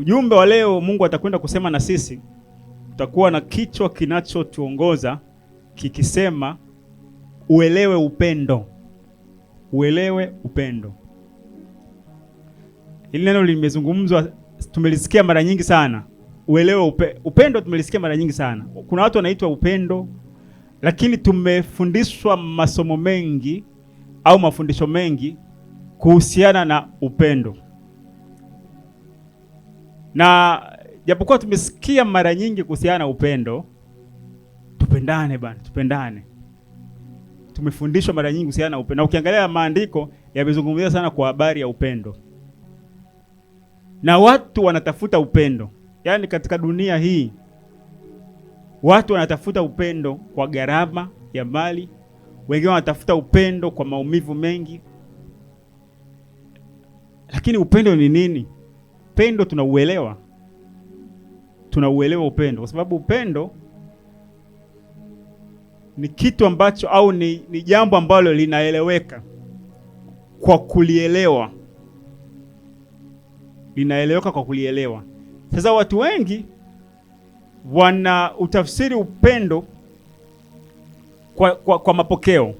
Ujumbe wa leo Mungu atakwenda kusema na sisi, tutakuwa na kichwa kinachotuongoza kikisema uelewe upendo. Uelewe upendo. Hili neno limezungumzwa, tumelisikia mara nyingi sana. Uelewe upendo tumelisikia mara nyingi sana. Kuna watu wanaitwa upendo, lakini tumefundishwa masomo mengi au mafundisho mengi kuhusiana na upendo. Na japokuwa tumesikia mara nyingi kuhusiana na upendo, tupendane bana, tupendane. Tumefundishwa mara nyingi kuhusiana na upendo. Na ukiangalia maandiko yamezungumzia sana kwa habari ya upendo. Na watu wanatafuta upendo. Yaani katika dunia hii watu wanatafuta upendo kwa gharama ya mali, wengine wanatafuta upendo kwa maumivu mengi. Lakini upendo ni nini? Upendo tunauelewa. Tunauelewa upendo kwa sababu upendo ni kitu ambacho au ni jambo ambalo linaeleweka kwa kulielewa. Linaeleweka kwa kulielewa. Sasa watu wengi wana utafsiri upendo kwa mapokeo.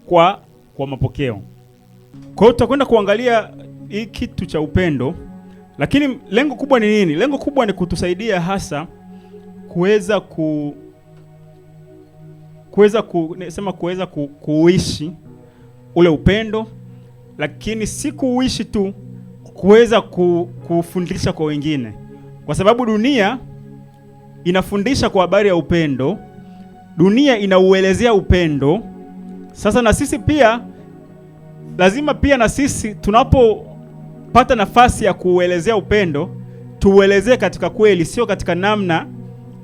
Kwa mapokeo. Kwa hiyo tutakwenda kuangalia hii kitu cha upendo, lakini lengo kubwa ni nini? Lengo kubwa ni kutusaidia hasa kuweza kuishi ule upendo, lakini si kuishi tu, kuweza kufundisha kwa wengine. Kwa sababu dunia inafundisha kwa habari ya upendo, dunia inauelezea upendo. Sasa na sisi pia lazima pia na sisi tunapopata nafasi ya kuuelezea upendo, tuuelezee katika kweli, sio katika namna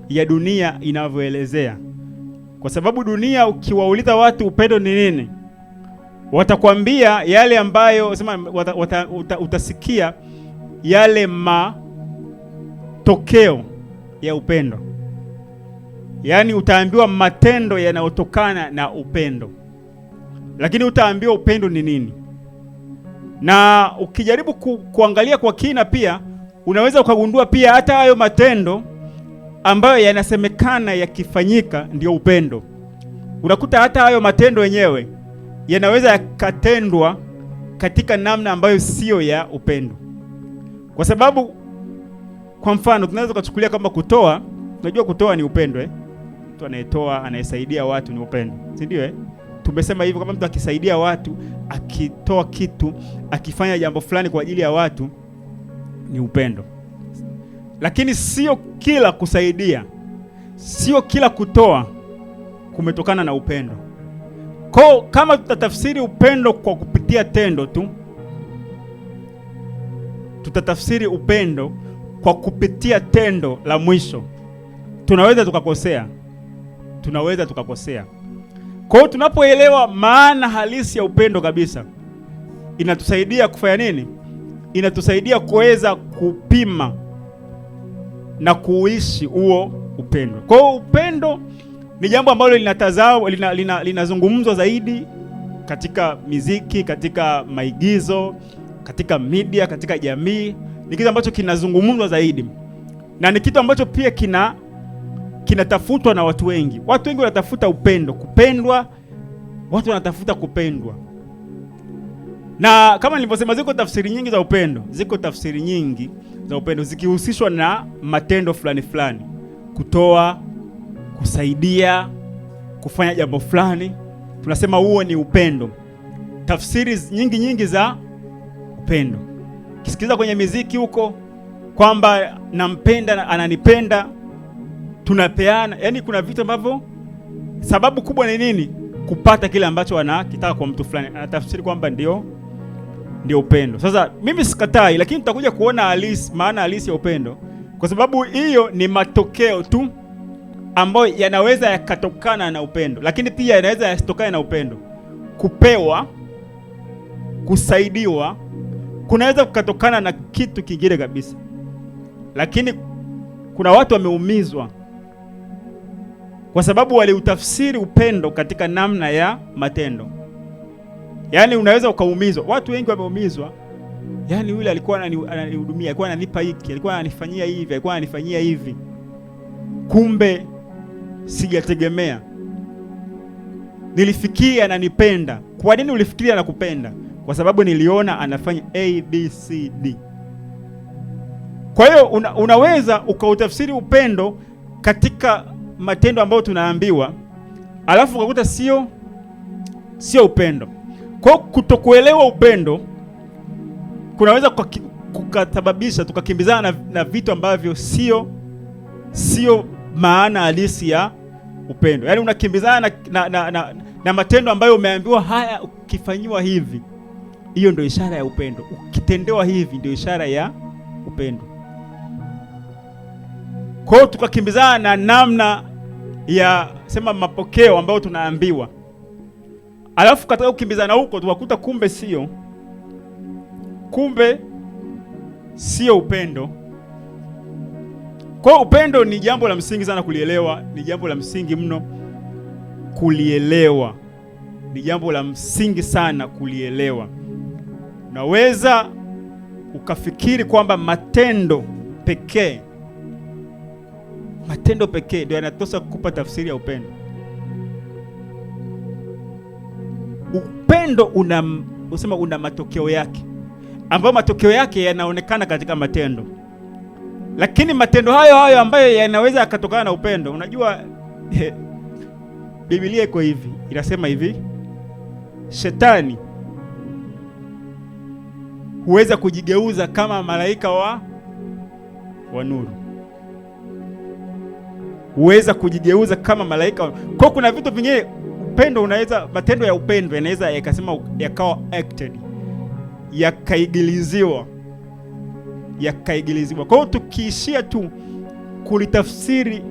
ya dunia inavyoelezea. Kwa sababu dunia ukiwauliza watu upendo ni nini, watakwambia yale ambayo utasikia yale matokeo ya upendo. Yaani utaambiwa matendo yanayotokana na upendo, lakini utaambiwa upendo ni nini. Na ukijaribu kuangalia kwa kina pia unaweza ukagundua pia hata hayo matendo ambayo yanasemekana yakifanyika ndio upendo. Unakuta hata hayo matendo yenyewe yanaweza yakatendwa katika namna ambayo sio ya upendo. Kwa sababu kwa mfano tunaweza kuchukulia kama kutoa. Unajua kutoa ni upendo Mtu anayetoa, anayesaidia watu ni upendo, si ndio Tumesema hivyo, kama mtu akisaidia watu, akitoa kitu, akifanya jambo fulani kwa ajili ya watu ni upendo. Lakini sio kila kusaidia, sio kila kutoa kumetokana na upendo. Kwa kama tutatafsiri upendo kwa kupitia tendo tu, tutatafsiri upendo kwa kupitia tendo la mwisho, tunaweza tukakosea. Kwa hiyo tunapoelewa maana halisi ya upendo kabisa, inatusaidia kufanya nini? Inatusaidia kuweza kupima na kuishi huo upendo. Kwa hiyo upendo ni jambo ambalo linazungumzwa zaidi katika muziki, katika maigizo, katika media, katika jamii. Ni kitu ambacho kinazungumzwa zaidi. Na ni kitu ambacho pia kinatafutwa na watu wengi. Watu wengi wanatafuta upendo, kupendwa. Watu wanatafuta kupendwa. Na kama nilivyosema, ziko tafsiri nyingi za upendo zikihusishwa na matendo fulani fulani. Kutoa, kusaidia, kufanya jambo fulani, tunasema huo ni upendo. Tafsiri nyingi za upendo. Kisikiliza kwenye muziki huko kwamba nampenda, ananipenda, tunapeana. Yaani kuna vitu ambavyo sababu kubwa ni nini? Kupata kile ambacho anakitaka kwa mtu fulani. Anatafsiri kwamba ndio upendo. Sasa mimi sikatai, lakini tutakuja kuona maana halisi ya upendo, kwa sababu hiyo ni matokeo tu ambayo yanaweza yakatokana na upendo, lakini pia yanaweza yasitokane na upendo. Kupewa, kusaidiwa kunaweza kukatokana na kitu kingine kabisa. Lakini kuna watu wameumizwa kwa sababu waliutafsiri upendo katika namna ya matendo. Yaani unaweza ukaumizwa. Watu wengi wameumizwa Yaani yule alikuwa ananihudumia, alikuwa ananipa hiki, alikuwa ananifanyia hivi, alikuwa ananifanyia hivi. Kumbe sijategemea. Nilifikiria ananipenda. Kwa nini ulifikiria anakupenda? Kwa sababu niliona anafanya ABCD. Kwa hiyo unaweza ukautafsiri upendo katika matendo ambayo tunaambiwa, alafu ukakuta sio upendo. Kwa hiyo kutokuelewa upendo kunaweza kukasababisha tukakimbizana na vitu ambavyo sio maana halisi ya upendo. Yaani unakimbizana na matendo ambayo umeambiwa haya ukifanyiwa hivi, hiyo ndio ishara ya upendo. Ukitendewa hivi ndio ishara ya upendo. Kwa hiyo tukakimbizana na namna ya sema mapokeo ambayo tunaambiwa. Alafu katika kukimbizana huko tukakuta kumbe sio upendo. Kwa upendo ni jambo la msingi sana kulielewa, ni jambo la msingi mno kulielewa. Ni jambo la msingi sana kulielewa. Unaweza ukafikiri kwamba matendo pekee ndio yanatosha kukupa tafsiri ya upendo. Upendo una matokeo yake, ambayo matokeo yake yanaonekana katika matendo. Lakini matendo hayo ambayo yanaweza yakatokana na upendo, unajua Biblia iko hivi, inasema hivi, shetani huweza kujigeuza kama malaika wa nuru. Huweza kujigeuza kama malaika. Kwa kuna vitu vingine upendo unaweza, matendo ya upendo yanaweza yakasema yakawa acted, yakaigiliziwa. Kwa hiyo tukiishia tu kutafsiri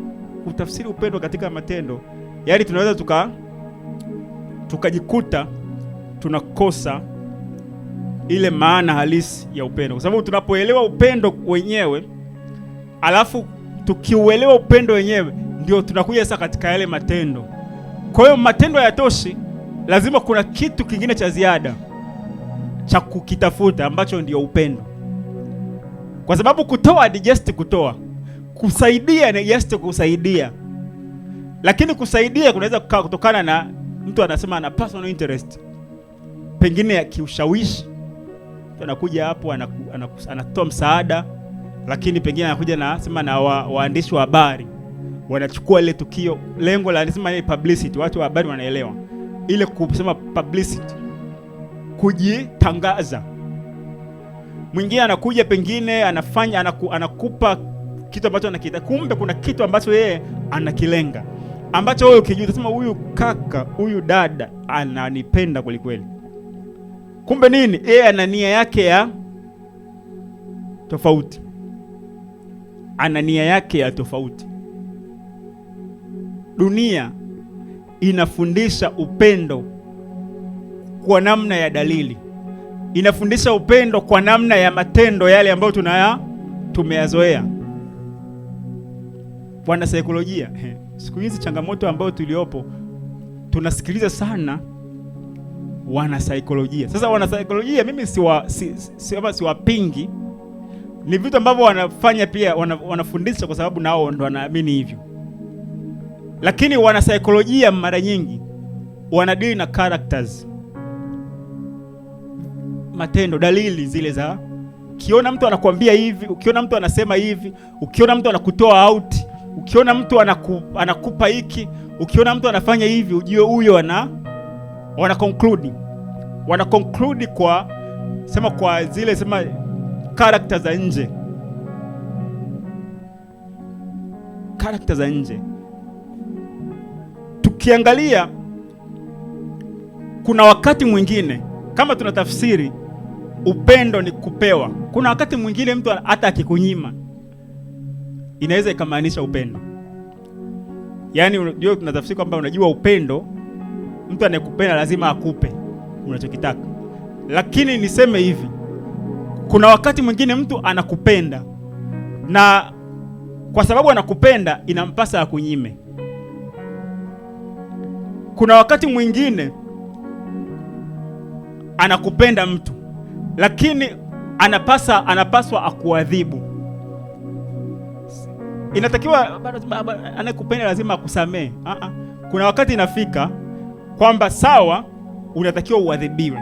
upendo katika matendo, yaani tunaweza tukajikuta tunakosa ile maana halisi ya upendo. Kwa sababu tunapoelewa upendo wenyewe, alafu tukiuelewa upendo wenyewe, ndio tunakuja sasa katika yale matendo. Kwa hiyo matendo hayatoshi, lazima kuna kitu kingine cha ziada cha kukitafuta ambacho ndio upendo. Kwa sababu kutoa ni just kutoa, kusaidia ni just kusaidia. Lakini kusaidia kunaweza kutokana na mtu anasema ana personal interest, pengine ya kiushawishi. Anakuja hapo anatoa msaada, lakini pengine anakuja na waandishi wa habari wanachukua ile tukio, lengo la anasema ile publicity. Watu wa habari wanaelewa ile kusema publicity, kujitangaza. Mwingine anakuja pengine anakupa kitu ambacho anakita, kumbe kuna kitu ambacho yeye anakilenga, ambacho wewe ukijua unasema huyu kaka, huyu dada ananipenda kweli kweli. Kumbe nini? Yeye ana nia yake ya tofauti. Dunia inafundisha upendo kwa namna ya dalili. Inafundisha upendo kwa namna ya matendo yale ambayo tumeyazoea. Wana saikolojia, siku hizi changamoto ambayo tuliopo, tunasikiliza sana wana saikolojia. Sasa wana saikolojia mimi siwapingi, ni vitu ambavyo wanafanya pia, wanafundisha kwa sababu nao ndo wanaamini hivyo. Lakini wana saikolojia mara nyingi wanadili na characters, matendo, dalili zile za ukiona mtu anakuambia hivi, ukiona mtu anasema hivi, ukiona mtu anakutoa out, ukiona mtu anakupa hiki, ukiona mtu anafanya hivi, ujue huyo wana conclude kwa zile characters za nje. Tukiangalia kuna wakati mwingine kama tunatafsiri upendo ni kupewa, kuna wakati mwingine mtu hata akikunyima inaweza ikamaanisha upendo. Yaani unajua tunatafsiri kwamba unajua upendo, mtu anayekupenda lazima akupe unachokitaka. Lakini niseme hivi, kuna wakati mwingine mtu anakupenda na kwa sababu anakupenda inampasa akunyime. Kuna wakati mwingine anakupenda mtu, lakini anapaswa akuadhibu. Inatakiwa anayekupenda lazima akusamee. Kuna wakati inafika kwamba sawa, unatakiwa uadhibiwe,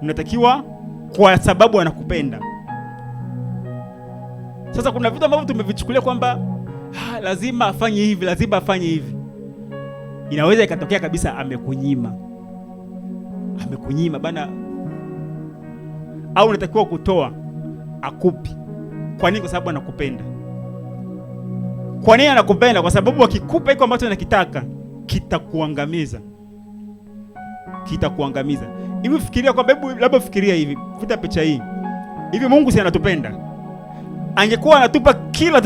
unatakiwa kwa sababu anakupenda. Sasa kuna vitu ambavyo tumevichukulia kwamba lazima afanye hivi, lazima afanye hivi. Inaweza ikatokea kabisa amekunyima bana, au unatakiwa kutoa akupi. Kwa nini? Kwa sababu anakupenda. Kwa nini anakupenda? Kwa sababu akikupa iko ambacho anakitaka kitakuangamiza. Hivi fikiria kwamba, labda fikiria hivi, futa picha hii. Hivi Mungu si anatupenda? Angekuwa anatupa kila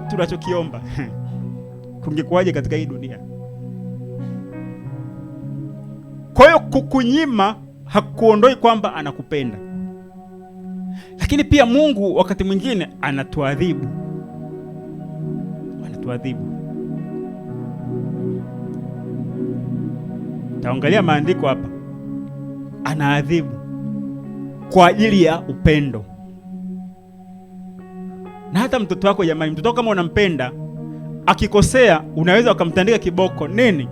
tunachokiomba kungekuwaje katika hii dunia? Kwa hiyo kukunyima hakuondoi kwamba anakupenda. Lakini pia Mungu wakati mwingine anatuadhibu. Taangalia maandiko hapa. Anaadhibu kwa ajili ya upendo. Na hata mtoto wako, jamani, mtoto kama unampenda, akikosea unaweza ukamtandika kiboko. Nini?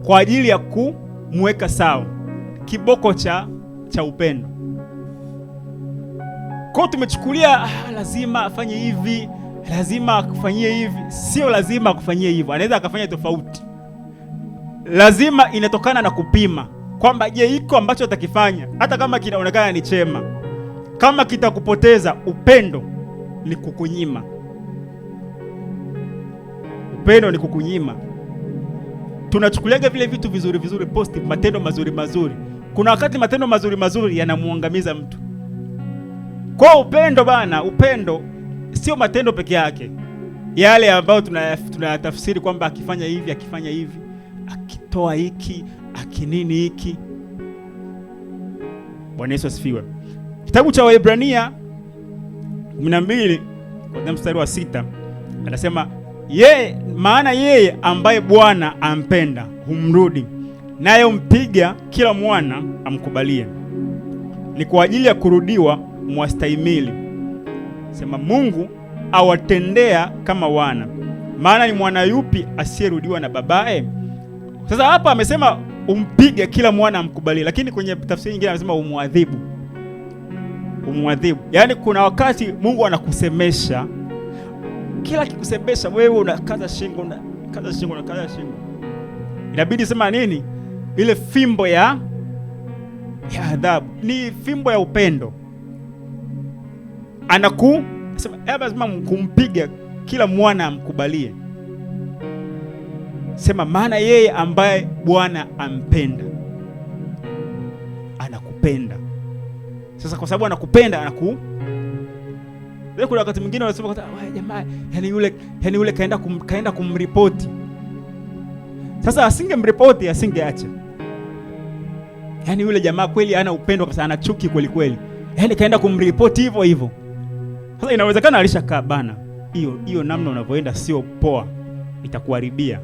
Kwa ajili ya kumweka sawa. Kiboko cha upendo. Kwa tumechukulia lazima afanye hivi, lazima akufanyie hivi. Sio lazima akufanyie hivyo, anaweza akafanya tofauti. Lazima inatokana na kupima kwamba je, iko ambacho atakifanya hata kama kinaonekana ni chema, kama kitakupoteza, upendo ni kukunyima. Upendo ni kukunyima. Tunachukuliaga vile vitu vizuri positive, matendo mazuri. Kuna wakati matendo mazuri yanamuangamiza mtu. Kwa upendo bana, upendo sio matendo peke yake yale ambayo tunayatafsiri kwamba akifanya hivi, akitoa hiki, akinini hiki. Bwana Yesu asifiwe. Kitabu cha Waebrania 12 kwa mstari wa 6 anasema, maana yeye ambaye Bwana ampenda humrudi, naye umpiga kila mwana amkubalie. Ni kwa ajili ya kurudiwa mwastahimili. Sema Mungu awatendea kama wana, maana ni mwana yupi asiyerudiwa na babaye? Sasa hapa amesema umpige kila mwana amkubalie, lakini kwenye tafsiri nyingine anasema umwadhibu. Yaani kuna wakati Mungu anakusemesha, kila akikusemesha wewe unakaza shingo. Inabidi sema nini? Ile fimbo ya adhabu ni fimbo ya upendo. Sema kumpiga kila mwana amkubalie. Sema maana yeye ambaye Bwana ampenda anakupenda. Sasa kwa sababu anakupenda kuna wakati mwingine wanasema jamaa, yani yule kaenda kumripoti. Sasa asingemripoti, asingeacha. Yani yule jamaa kweli ana upendo kabisa, ana chuki kweli. Yani kaenda kumripoti hivyo. Sasa inawezekana alishakaa bana, hiyo namna unavyoenda sio poa, itakuharibia.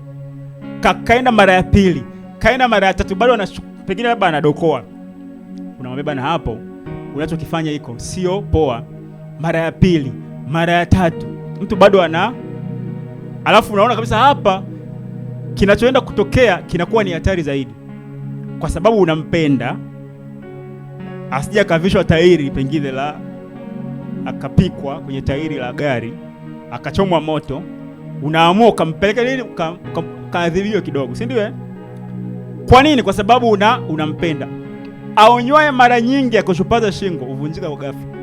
Kaenda mara ya pili, kaenda mara ya tatu, bado pengine labda anadokoa. Unamwambia bana, hapo unachokifanya iko sio poa. Mara ya pili, mara ya tatu, mtu bado alafu unaona kabisa hapa kinachoenda kutokea kinakuwa ni hatari zaidi, kwa sababu unampenda. Asije akavishwa tairi pengine akapikwa kwenye tairi la gari, akachomwa moto, unaamua ukampeleka nini, ukaadhibiwa kidogo, si ndio? Kwa nini? Kwa sababu unampenda. Aonywaye mara nyingi akoshupaza shingo uvunjika kwa ghafla.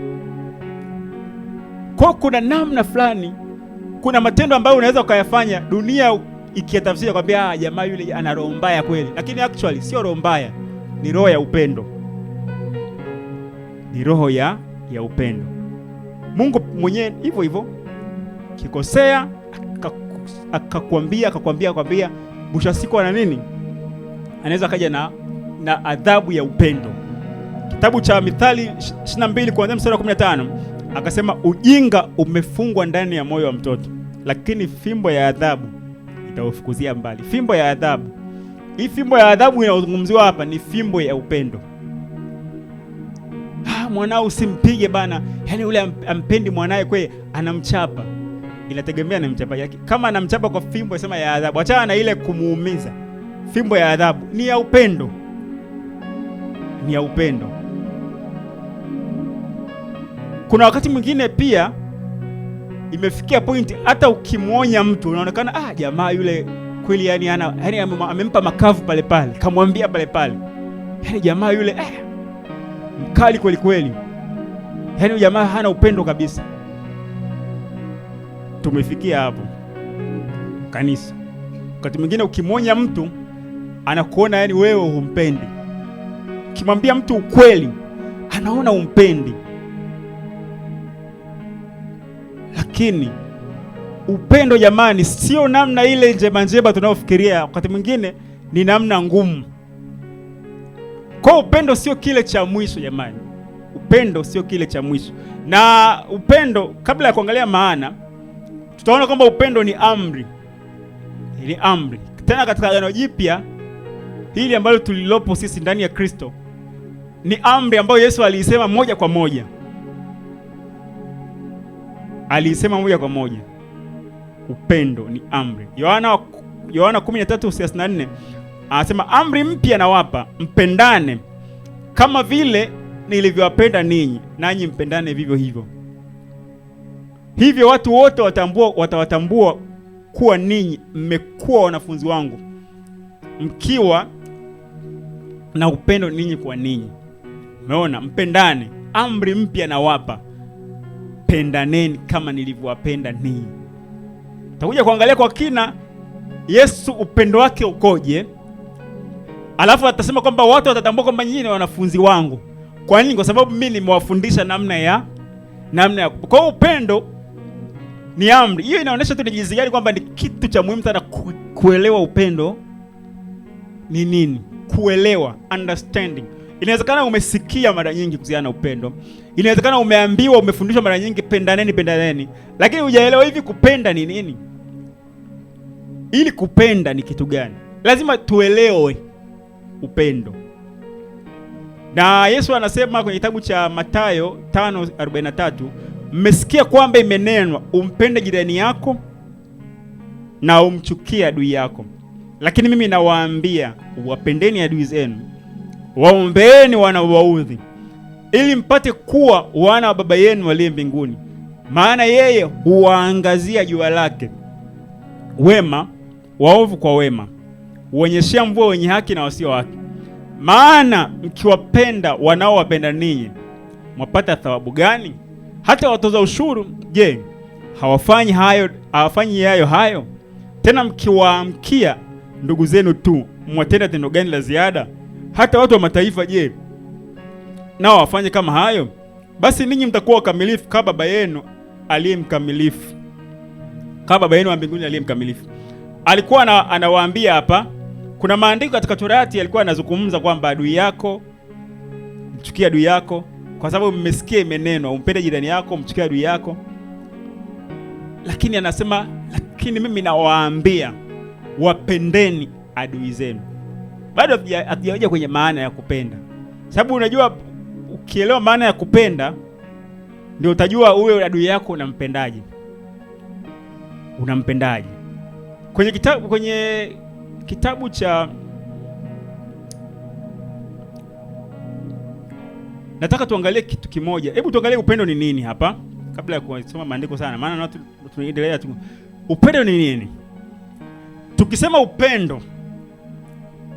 Kwa kuna namna fulani, kuna matendo ambayo unaweza ukayafanya dunia ikiyatafsiri kwamba jamaa yule ana roho mbaya kweli, lakini actually sio roho mbaya, ni roho ya upendo. Ni roho ya upendo. Mungu mwenyewe hivyo kikosea akakwambia mwisho wa siku ana nini? Anaweza kaja na adhabu ya upendo. Kitabu cha Mithali 22 kuanzia mstari wa 15 akasema, ujinga umefungwa ndani ya moyo wa mtoto, lakini fimbo ya adhabu itaufukuzia mbali. Fimbo ya adhabu. Hii fimbo ya adhabu inayozungumziwa hapa ni fimbo ya upendo. mwanao usimpige bana, yaani yule ampendi mwanae kwe anamchapa. Inategemea anamchapa yake. Kama anamchapa kwa fimbo sema ya adhabu, achana na ile kumuumiza. Fimbo ya adhabu ni ya upendo, ni ya upendo. Kuna wakati mwingine pia imefikia point hata ukimwonya mtu unaonekana jamaa yule kweli yani amempa makavu pale pale, kamwambia pale pale, yani jamaa yule mkali kweli kweli, yani jamaa hana upendo kabisa. Tumefikia hapo kanisa. Wakati mwingine ukimwonya mtu anakuona yani wewe humpendi. Ukimwambia mtu ukweli anaona umpendi. Lakini upendo jamani, sio namna ile njema tunayofikiria. Wakati mwingine ni namna ngumu. Kwa upendo sio kile cha mwisho jamani. Upendo sio kile cha mwisho. Na upendo, kabla ya kuangalia maana, tutaona kwamba upendo ni amri. Ni amri. Tena katika Agano Jipya hili ambalo tulilopo sisi ndani ya Kristo, ni amri ambayo Yesu aliisema moja kwa moja. Alisema moja kwa moja. Upendo ni amri. Yohana 13:34 anasema, amri mpya nawapa, mpendane kama vile nilivyowapenda ninyi, nanyi mpendane vivyo hivyo. Hivyo watu wote watawatambua kuwa ninyi mmekuwa wanafunzi wangu, mkiwa na upendo ninyi kwa ninyi. Umeona? Mpendane. Amri mpya nawapa, pendaneni kama nilivyowapenda ninyi. Tutakuja kuangalia kwa kina Yesu upendo wake ukoje. Alafu atasema kwamba watu watatambua kwamba nyinyi ni wanafunzi wangu. Kwa nini? Kwa sababu mimi nimewafundisha namna ya kwa upendo ni amri. Hiyo inaonyesha tu ni jinsi gani kwamba ni kitu cha muhimu sana kuelewa upendo ni nini. Kuelewa, understanding. Inawezekana umesikia mara nyingi kuhusiana na upendo. Inawezekana umeambiwa, umefundishwa mara nyingi pendaneni, lakini hujaelewa hivi kupenda ni nini. Ili kupenda ni kitu gani? Lazima tuelewe upendo. Na Yesu anasema kwenye kitabu cha Mathayo 5:43, mmesikia kwamba imenenwa, umpende jirani yako na umchukie adui yako. Lakini mimi nawaambia, wapendeni adui zenu, waombeeni wanaowaudhi, ili mpate kuwa wana wa Baba yenu aliye mbinguni. Maana yeye huwaangazia jua lake wema waovu kwa wema, huonyeshea mvua wenye haki na wasio haki. Maana mkiwapenda wanaowapenda ninyi, mwapata thawabu gani? Hata watoza ushuru, je, hawafanyi hayo? Tena mkiwaamkia ndugu zenu tu, mwatenda tendo gani la ziada? Hata watu wa mataifa, je, nao wafanye kama hayo? Basi ninyi mtakuwa wakamilifu kama Baba yenu aliye mkamilifu, kama Baba yenu wa mbinguni aliye mkamilifu. Alikuwa anawaambia hapa, kuna maandiko katika Torati alikuwa anazungumza kwamba adui yako, mchukie adui yako, kwa sababu mmesikia imenenwa, umpende jirani yako, mchukie adui yako. Lakini anasema, lakini mimi nawaambia, wapendeni adui zenu. Bado hatujaja kwenye maana ya kupenda. Sababu unajua, ukielewa maana ya kupenda, ndio utajua huyo adui yako unampendaje. Kwenye kitabu cha, nataka tuangalie kitu kimoja. Hebu tuangalie upendo ni nini hapa kabla ya kusoma maandiko sana, maana watu tunaendelea tu. Upendo ni nini? Tukisema upendo,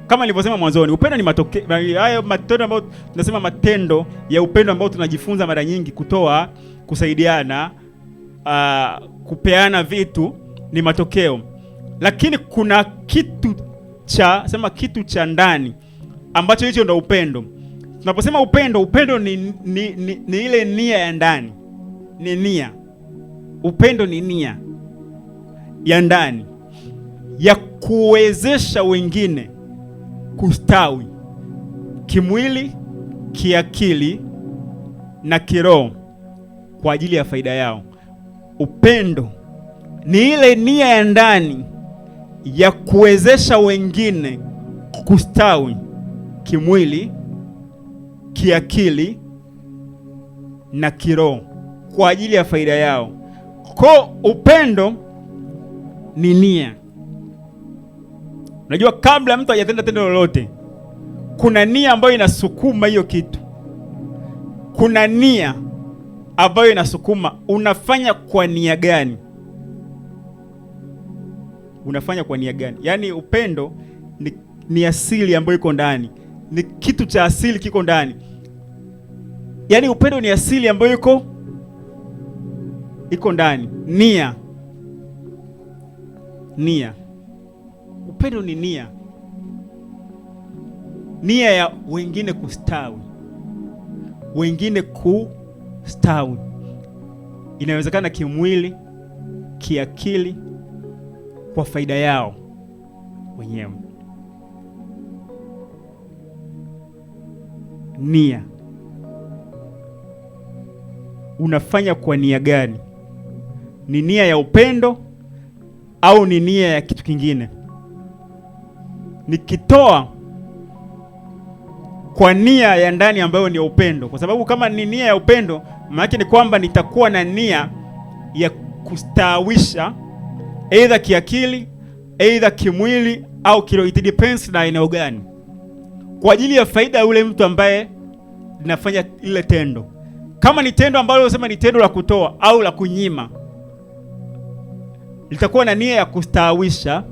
kama nilivyosema mwanzoni, upendo ni matokeo. Hayo matendo ambayo tunasema matendo ya upendo ambayo tunajifunza mara nyingi, kutoa, kusaidiana, kupeana vitu, ni matokeo. Lakini kuna kitu cha ndani ambacho hicho ndio upendo. Tunaposema upendo ni ile nia ya ndani. Ni nia. Upendo ni nia ya ndani ya kuwezesha wengine kustawi kimwili, kiakili na kiroho kwa ajili ya faida yao. Upendo ni ile nia ya ndani ya kuwezesha wengine kustawi kimwili, kiakili na kiroho kwa ajili ya faida yao. Kwa upendo ni nia. Unajua, kabla mtu hajatenda tendo lolote, kuna nia ambayo inasukuma hiyo kitu. Kuna nia ambayo inasukuma. Unafanya kwa nia gani? Unafanya kwa nia gani? Yaani upendo ni asili ambayo iko ndani. Ni kitu cha asili kiko ndani. Yaani upendo ni asili ambayo iko ndani. Nia. Upendo ni nia. Nia ya wengine kustawi. Wengine kustawi. Inawezekana kimwili, kiakili, kwa faida yao wenyewe. Nia. Unafanya kwa nia gani? Ni nia ya upendo au ni nia ya kitu kingine? Nikitoa kwa nia ya ndani ambayo ni upendo, kwa sababu kama ni nia ya upendo, maana ni kwamba nitakuwa na nia ya kustawisha either kiakili, either kimwili au kiroho. It depends na eneo gani, kwa ajili ya faida ya yule mtu ambaye linafanya ile tendo. Kama ni tendo ambalo unasema ni tendo la kutoa au la kunyima, litakuwa na nia ya kustawisha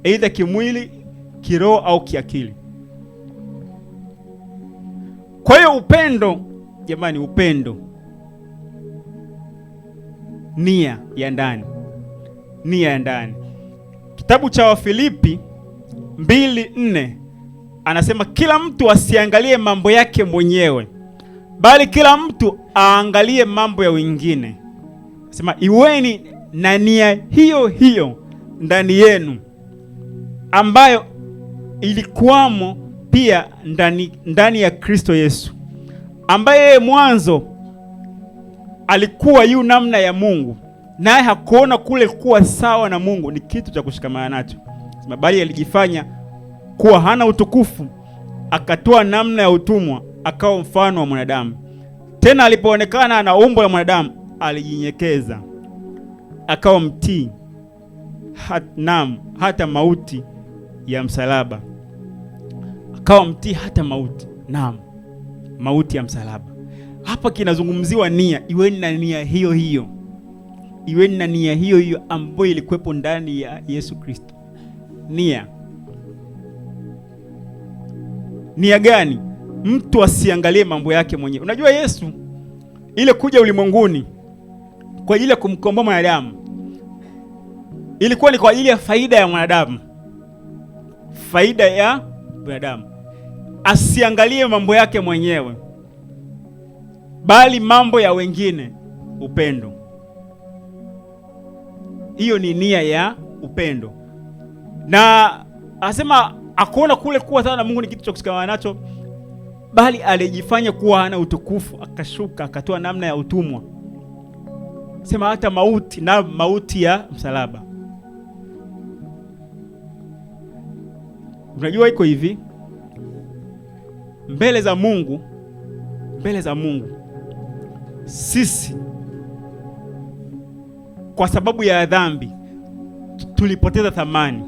either kimwili, kiroho au kiakili. Kwa hiyo upendo, jamani, upendo nia ya ndani. Nia ya ndani. Kitabu cha Wafilipi 2:4 anasema kila mtu asiangalie mambo yake mwenyewe, bali kila mtu aangalie mambo ya wengine. Anasema iweni na nia hiyo hiyo ndani yenu, ambayo ilikuwamo pia ndani ya Kristo Yesu, ambaye mwanzo alikuwa yu namna ya Mungu, naye hakuona kule kuwa sawa na Mungu ni kitu cha kushikamana nacho, bali alijifanya kuwa hana utukufu, akatoa namna ya utumwa, akawa mfano wa mwanadamu. Tena alipoonekana ana umbo la mwanadamu, alijinyenyekeza, akawa mtii hata mauti ya msalaba. Akawa mtii hata mauti. Mauti ya msalaba. Hapa kinazungumziwa nia. Iweni na nia hiyo hiyo. Iweni na nia hiyo hiyo ambayo ilikuwepo ndani ya Yesu Kristo. Nia gani? Mtu asiangalie mambo yake mwenyewe. Unajua Yesu ile kuja ulimwenguni kwa ajili ya kumkomboa mwanadamu, ilikuwa ni kwa ajili ya faida ya mwanadamu. Faida ya mwanadamu. Asiangalie mambo yake mwenyewe, bali mambo ya wengine. Upendo. Hiyo ni nia ya upendo. Na anasema akuona kule kuwa sawa na Mungu ni kitu cha kushikamana nacho, bali alijifanya kuwa hana utukufu, akashuka, akatoa namna ya utumwa. Sema hata mauti, na mauti ya msalaba. Unajua iko hivi, mbele za Mungu sisi kwa sababu ya dhambi tulipoteza thamani,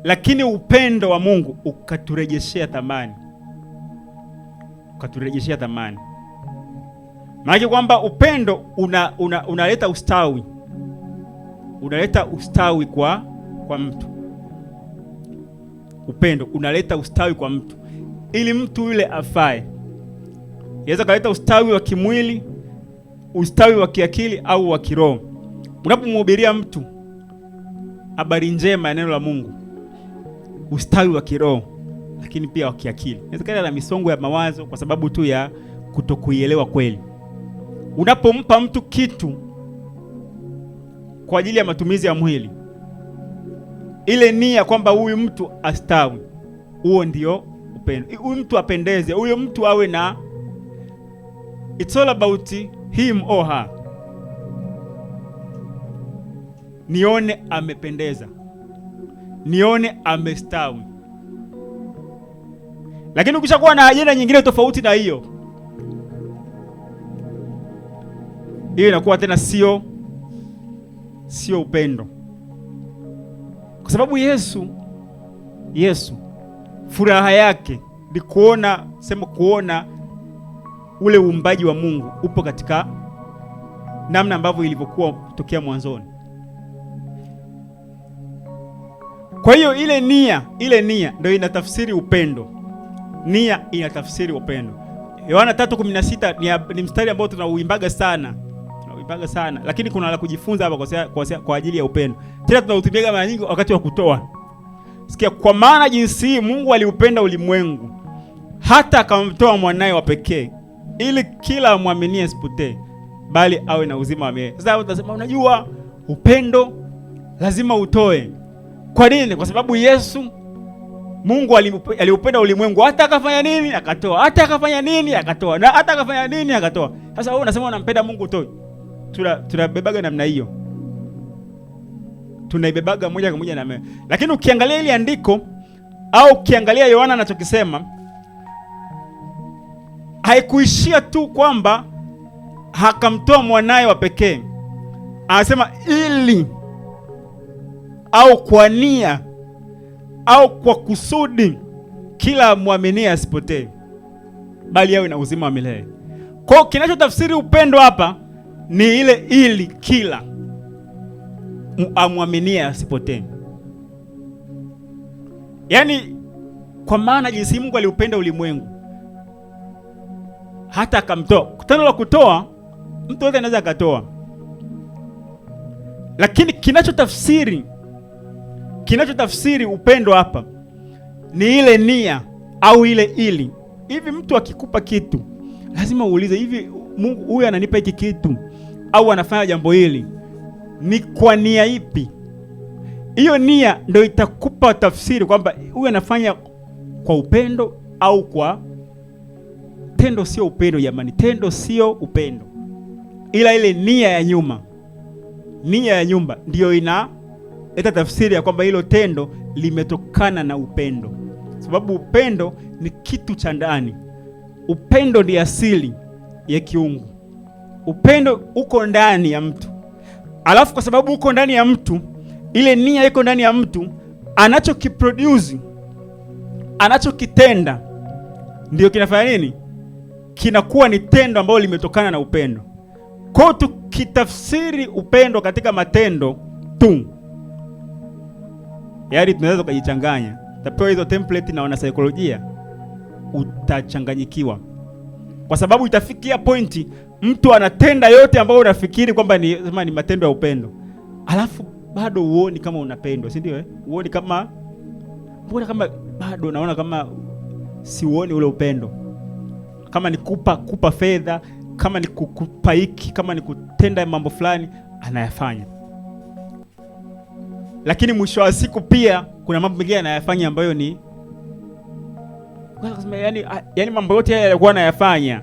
lakini upendo wa Mungu ukaturejeshea thamani. Maana kwamba upendo unaleta ustawi. Unaleta ustawi kwa mtu. Upendo unaleta ustawi kwa mtu ili mtu yule afae. Yaweza kuleta ustawi wa kimwili, ustawi wa kiakili au wa kiroho. Unapomhubiria mtu habari njema ya neno la Mungu, ustawi wa kiroho lakini pia wa kiakili. Inawezekana na misongo ya mawazo kwa sababu tu ya kutokuielewa kweli. Unapompa mtu kitu kwa ajili ya matumizi ya mwili, ile nia kwamba huyu mtu astawi, huo ndio upendo. Huyu mtu apendeze, huyo mtu awe na, it's all about him or her. Nione amependeza, nione amestawi. Lakini ukishakuwa na ajenda nyingine tofauti na hiyo, hiyo inakuwa tena sio upendo, kwa sababu Yesu furaha yake ni kuona ule uumbaji wa Mungu upo katika namna ambavyo ilivyokuwa tokea mwanzoni. Kwa hiyo ile nia ndio inatafsiri upendo. Nia inatafsiri upendo. Yohana 3:16 ni mstari ambao tunauimbaga sana, lakini kuna la kujifunza hapa kwa ajili ya upendo. Tena tunautumia mara nyingi wakati wa kutoa. Sikia, kwa maana jinsi hii Mungu aliupenda ulimwengu hata akamtoa mwanae wa pekee, ili kila amwaminie asipotee, bali awe na uzima wa milele. Sasa utasema, unajua upendo lazima utoe. Kwa nini? Kwa sababu Mungu aliupenda ulimwengu hata akafanya nini? Akatoa. Hata akafanya nini? Akatoa. Na hata akafanya nini? Akatoa. Sasa wewe unasema unampenda Mungu utoe. Tunabebaga namna hiyo. Tunaibebaga moja kwa moja na mimi. Lakini ukiangalia ile andiko au ukiangalia Yohana anachokisema, haikuishia tu kwamba hakamtoa mwanae wa pekee. Anasema ili au kwa nia au kwa kusudi kila muamini asipotee, bali awe na uzima wa milele. Kwa kinachotafsiri upendo hapa ni ile ili kila amwamini asipotee. Yaani kwa maana jinsi Mungu aliupenda ulimwengu hata akamtoa. Tendo la kutoa mtu yote anaweza akatoa, lakini kinachotafsiri upendo hapa ni ile nia au ile ili. Hivi mtu akikupa kitu lazima uulize, hivi Mungu huyu ananipa hiki kitu au anafanya jambo hili ni kwa nia ipi? Hiyo nia ndio itakupa tafsiri kwamba huyu anafanya kwa upendo au kwa tendo. Sio upendo jamani, tendo sio upendo, ila ile nia ya nyuma ndio inaleta tafsiri ya kwamba hilo tendo limetokana na upendo, sababu upendo ni kitu cha ndani. Upendo ni asili ya kiungu. Upendo uko ndani ya mtu, alafu kwa sababu uko ndani ya mtu, ile nia iko ndani ya mtu, anachokiproduce, anachokitenda ndio kinafanya nini? Kinakuwa ni tendo ambalo limetokana na upendo. Kwa hiyo tukitafsiri upendo katika matendo tu, yaani tunaweza kujichanganya. Tapewa hizo template na wanasaikolojia, utachanganyikiwa, kwa sababu itafikia pointi mtu anatenda yote ambayo unafikiri kwamba ni matendo ya upendo, alafu bado uoni kama unapendwa, si ndio? Uoni kama bado naona kama siuoni ule upendo. Kama ni kupa fedha, kama ni kukupa hiki, kama ni kutenda mambo fulani, anayafanya. Lakini mwisho wa siku pia kuna mambo mengine anayafanya ambayo ni yani mambo yote haya yalikuwa anayafanya,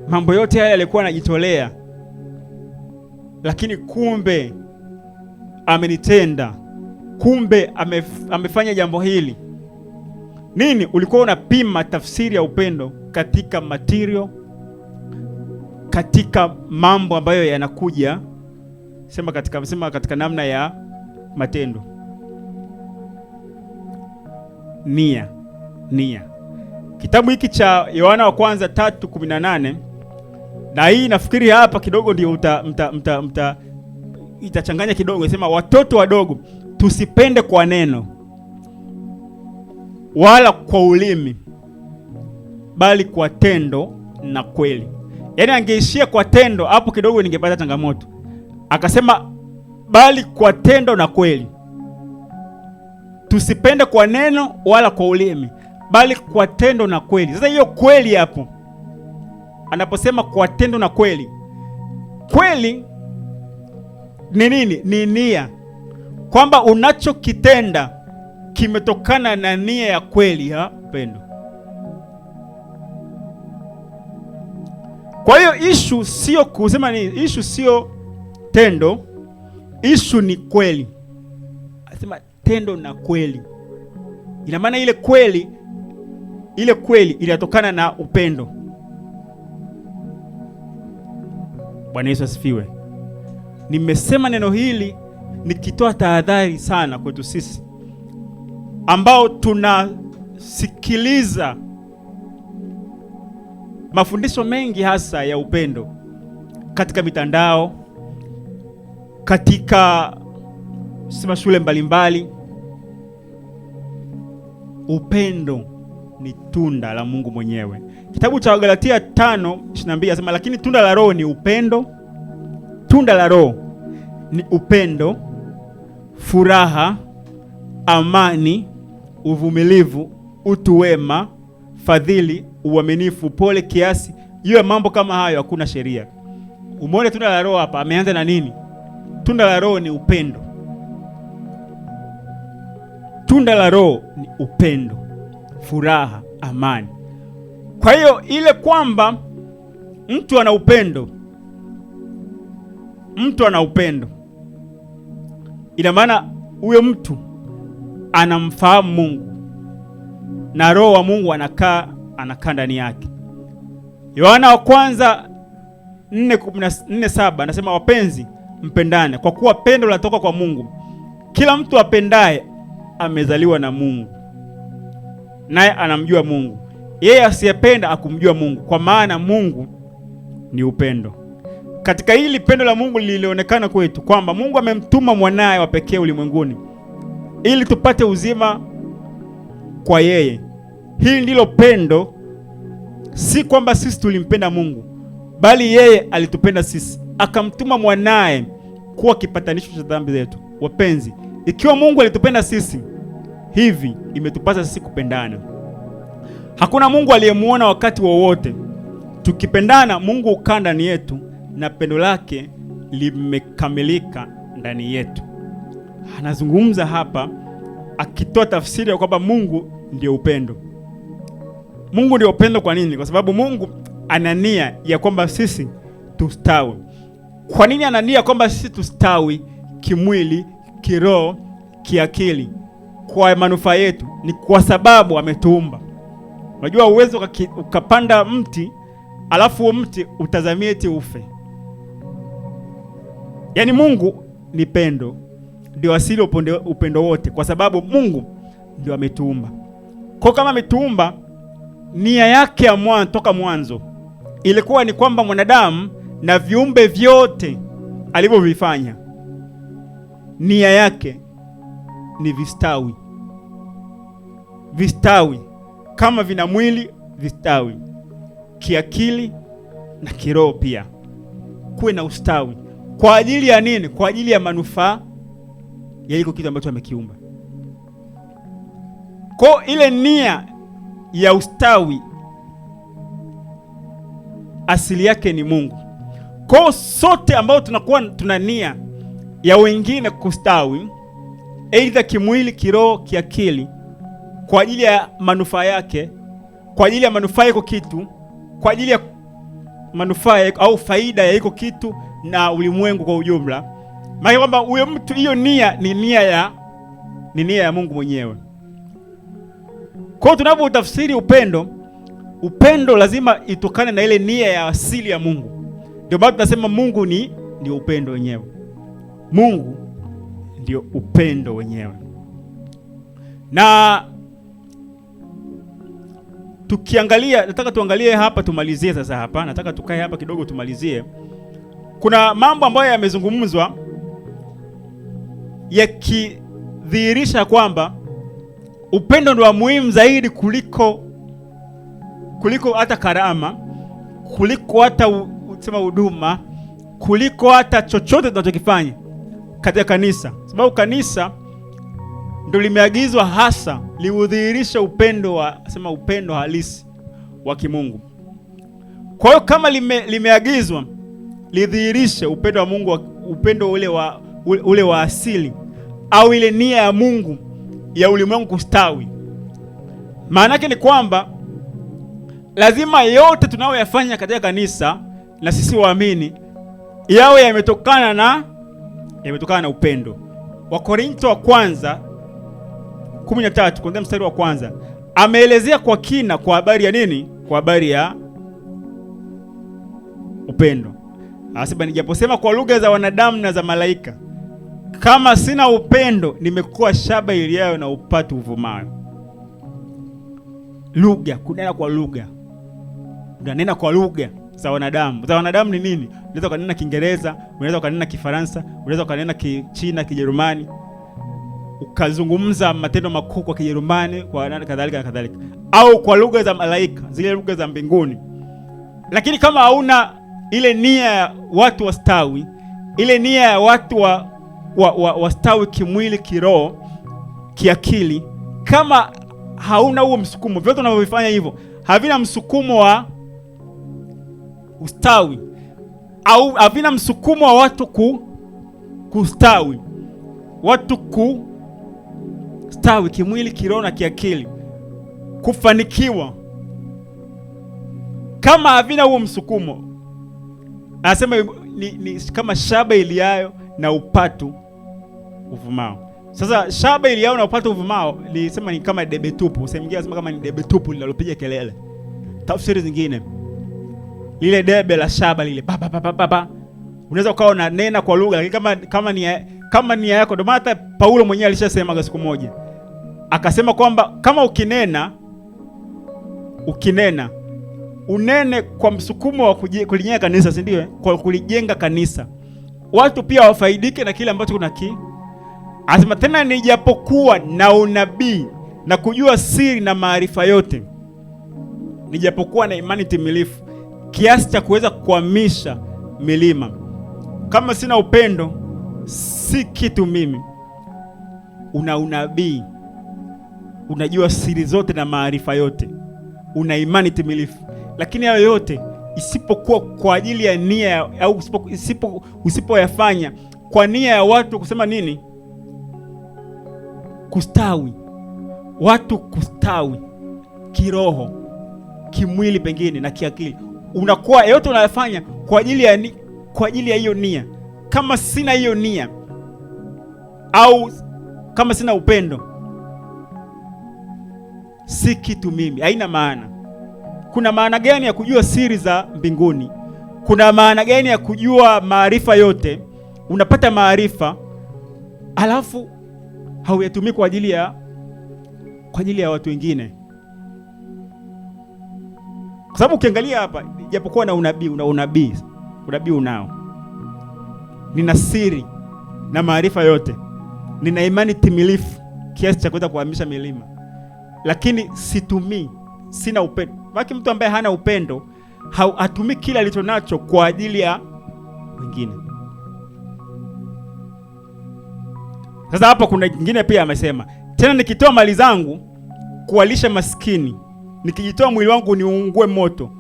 mambo yote haya yalikuwa anajitolea, lakini kumbe amenitenda, kumbe amefanya jambo hili. Nini? Ulikuwa unapima tafsiri ya upendo katika material, katika mambo ambayo yanakuja, sema katika namna ya matendo. Nia. Kitabu hiki cha Yohana wa kwanza 3:18, na hii nafikiri hapa kidogo ndio itachanganya kidogo. Inasema, watoto wadogo, tusipende kwa neno wala kwa ulimi, bali kwa tendo na kweli. Yaani angeishia kwa tendo, hapo kidogo ningepata changamoto. Akasema bali kwa tendo na kweli. Tusipende kwa neno wala kwa ulimi, bali kwa tendo na kweli. Sasa hiyo kweli hapo, anaposema kwa tendo na kweli, kweli ni nini? Ni nia, kwamba unachokitenda kimetokana na nia ya kweli ya upendo. Kwa hiyo issue sio kusema ni issue, sio tendo, issue ni kweli. Anasema tendo na kweli. Ina maana ile kweli inatokana na upendo. Bwana Yesu asifiwe. Nimesema neno hili nikitoa tahadhari sana kwetu sisi ambao tunasikiliza mafundisho mengi hasa ya upendo katika mitandao, katika shule mbalimbali. Upendo ni tunda la Mungu mwenyewe. Kitabu cha Galatia 5:22 anasema, lakini tunda la Roho ni upendo. Tunda la Roho ni upendo, furaha, amani, uvumilivu, utu wema, fadhili, uaminifu, pole, kiasi. Hiyo mambo kama hayo hakuna sheria. Umeona tunda la Roho hapa ameanza na nini? Tunda la Roho ni upendo. Tunda la Roho ni upendo, furaha, amani. Kwa hiyo ile kwamba mtu ana upendo, ina maana huyo mtu anamfahamu Mungu na Roho wa Mungu anakaa ndani yake. Yohana wa kwanza 4:7 anasema, wapenzi mpendane kwa kuwa pendo linatoka kwa Mungu. Kila mtu apendaye amezaliwa na Mungu, naye anamjua Mungu. Yeye asiyependa akumjua Mungu, kwa maana Mungu ni upendo. Katika hili pendo la Mungu lilionekana kwetu kwamba Mungu amemtuma mwanaye wa pekee ulimwenguni ili tupate uzima kwa yeye. Hili ndilo pendo, si kwamba sisi tulimpenda Mungu, bali yeye alitupenda sisi akamtuma mwanaye kuwa kipatanisho cha dhambi zetu. Wapenzi, ikiwa Mungu alitupenda sisi hivi, imetupasa sisi kupendana. Hakuna Mungu aliyemuona wakati wowote. Tukipendana, Mungu ukaa ndani yetu na pendo lake limekamilika ndani yetu. Anazungumza hapa akitoa tafsiri ya kwamba Mungu ndio upendo. Mungu ndio upendo. Kwa nini? Kwa sababu Mungu ana nia ya kwamba sisi tustawi. Kwa nini ana nia kwamba sisi tustawi kimwili, kiroho, kiakili, kwa manufaa yetu? Ni kwa sababu ametuumba. Unajua uwezo ukapanda mti alafu huo mti utazamie eti ufe. Yaani Mungu ni pendo, ndio asili upendo wote, kwa sababu Mungu ndio ametuumba. Kwa kama ametuumba, nia yake ya toka mwanzo ilikuwa ni kwamba mwanadamu na viumbe vyote alivyovifanya, nia yake ni vistawi. Kama vina mwili, vistawi kiakili na kiroho pia, kuwe na ustawi. Kwa ajili ya nini? Kwa ajili ya manufaa ya iko kitu ambacho amekiumba. Kwa ile nia ya ustawi asili yake ni Mungu. Kwa sote ambao tunakuwa tuna nia ya wengine kustawi, aidha kimwili, kiroho, kiakili, kwa ajili ya manufaa yake, kwa ajili ya manufaa yako kitu, kwa ajili ya manufaa au faida ya iko kitu na ulimwengu kwa ujumla. Maana kwamba huyo mtu, hiyo nia ni nia ya Mungu mwenyewe. Kwa hiyo tunapotafsiri upendo lazima itokane na ile nia ya asili ya Mungu. Ndio maana tunasema Mungu ni upendo wenyewe. Mungu ndio upendo wenyewe. Na tukiangalia, nataka tuangalie hapa, tumalizie sasa hapa. Nataka tukae hapa kidogo tumalizie. Kuna mambo ambayo yamezungumzwa yakidhihirisha kwamba upendo ndio muhimu zaidi kuliko hata karama, kuliko hata sema huduma, kuliko hata chochote tunachokifanya katika kanisa. Sababu kanisa ndio limeagizwa hasa liudhihirishe upendo halisi wa kimungu. Kwa hiyo kama limeagizwa lidhihirishe upendo wa Mungu, upendo ule wa asili, au ile nia ya Mungu ya ulimwengu kustawi, maana yake ni kwamba lazima yote tunayoyafanya katika kanisa na sisi waamini yawe yametokana na upendo. Wakorintho wa kwanza 13 kuanzia mstari wa kwanza ameelezea kwa kina kwa habari ya nini? Kwa habari ya upendo. Anasema nijaposema kwa lugha za wanadamu na za malaika, kama sina upendo, nimekuwa shaba iliayo na upatu uvumayo. Lugha, kunena kwa lugha. Unanena kwa lugha za wanadamu. Za wanadamu ni nini? Unaweza kunena Kiingereza, unaweza kunena Kifaransa, unaweza kunena Kichina, Kijerumani, ukazungumza matendo makuu kwa Kijerumani, kwa kadhalika na kadhalika, au kwa lugha za malaika, zile lugha za mbinguni. Lakini kama hauna ile nia ya watu wastawi, ile nia ya watu wastawi kimwili, kiroho, kiakili, kama hauna huo msukumo, vyote unavyofanya hivyo havina msukumo wa ustawi, au havina msukumo wa watu kustawi, watu kustawi kimwili, kiroho na kiakili, kufanikiwa. Kama havina huo msukumo, anasema ni kama shaba iliayo na upatu uvumao. Sasa shaba iliayo na upatu uvumao lisema ni kama debe tupu. Sehemu nyingine anasema kama ni debe tupu linalopiga kelele. Tafsiri zingine, lile debe la shaba lile ba. Unaweza ukawa unanena kwa lugha, lakini kama nia yako. Ndio maana hata Paulo mwenyewe alishasema siku moja, akasema kwamba kama ukinena unene kwa msukumo wa kulijenga kanisa, si ndio? Kwa kulijenga kanisa, watu pia wafaidike na kile ambacho kuna Anasema tena, nijapokuwa na unabii na kujua siri na maarifa yote, nijapokuwa na imani timilifu kiasi cha kuweza kuhamisha milima, kama sina upendo si kitu mimi. Una unabii, unajua siri zote na maarifa yote, una imani timilifu, lakini hayo yote isipokuwa kwa ajili ya nia, au usipoyafanya kwa nia ya watu kusema nini? Kustawi, watu kustawi kiroho, kimwili pengine na kiakili. Unakuwa yote unayofanya kwa ajili ya hiyo nia. Kama sina hiyo nia, au kama sina upendo, si kitu mimi, haina maana. Kuna maana gani ya kujua siri za mbinguni? Kuna maana gani ya kujua maarifa yote? Unapata maarifa alafu hauyatumii kwa ajili ya watu wengine. Kwa sababu ukiangalia hapa, japokuwa na unabii unao, nina siri na maarifa yote, nina imani timilifu kiasi cha kuweza kuhamisha milima, lakini situmii, sina upendo. Baki mtu ambaye hana upendo hatumii kile alichonacho kwa ajili ya wengine. Sasa hapa kuna kingine pia amesema, tena nikitoa mali zangu kuwalisha maskini, nikijitoa mwili wangu niungue moto,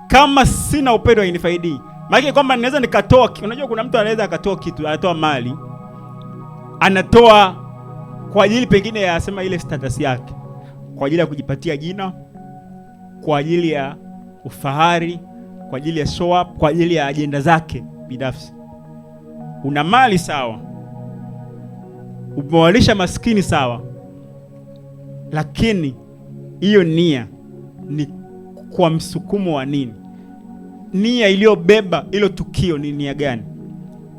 kama sina upendo hainifaidii. Maana kwamba naweza nikatoa, unajua kuna mtu anaweza akatoa kitu, anatoa mali, anatoa kwa ajili pengine ya sema ile status yake, kwa ajili ya kujipatia jina, kwa ajili ya ufahari, kwa ajili ya show up, kwa ajili ya ajenda zake binafsi. Una mali sawa, umewalisha maskini sawa, lakini hiyo nia ni kwa msukumo wa nini? Nia iliyobeba hilo tukio ni nia gani?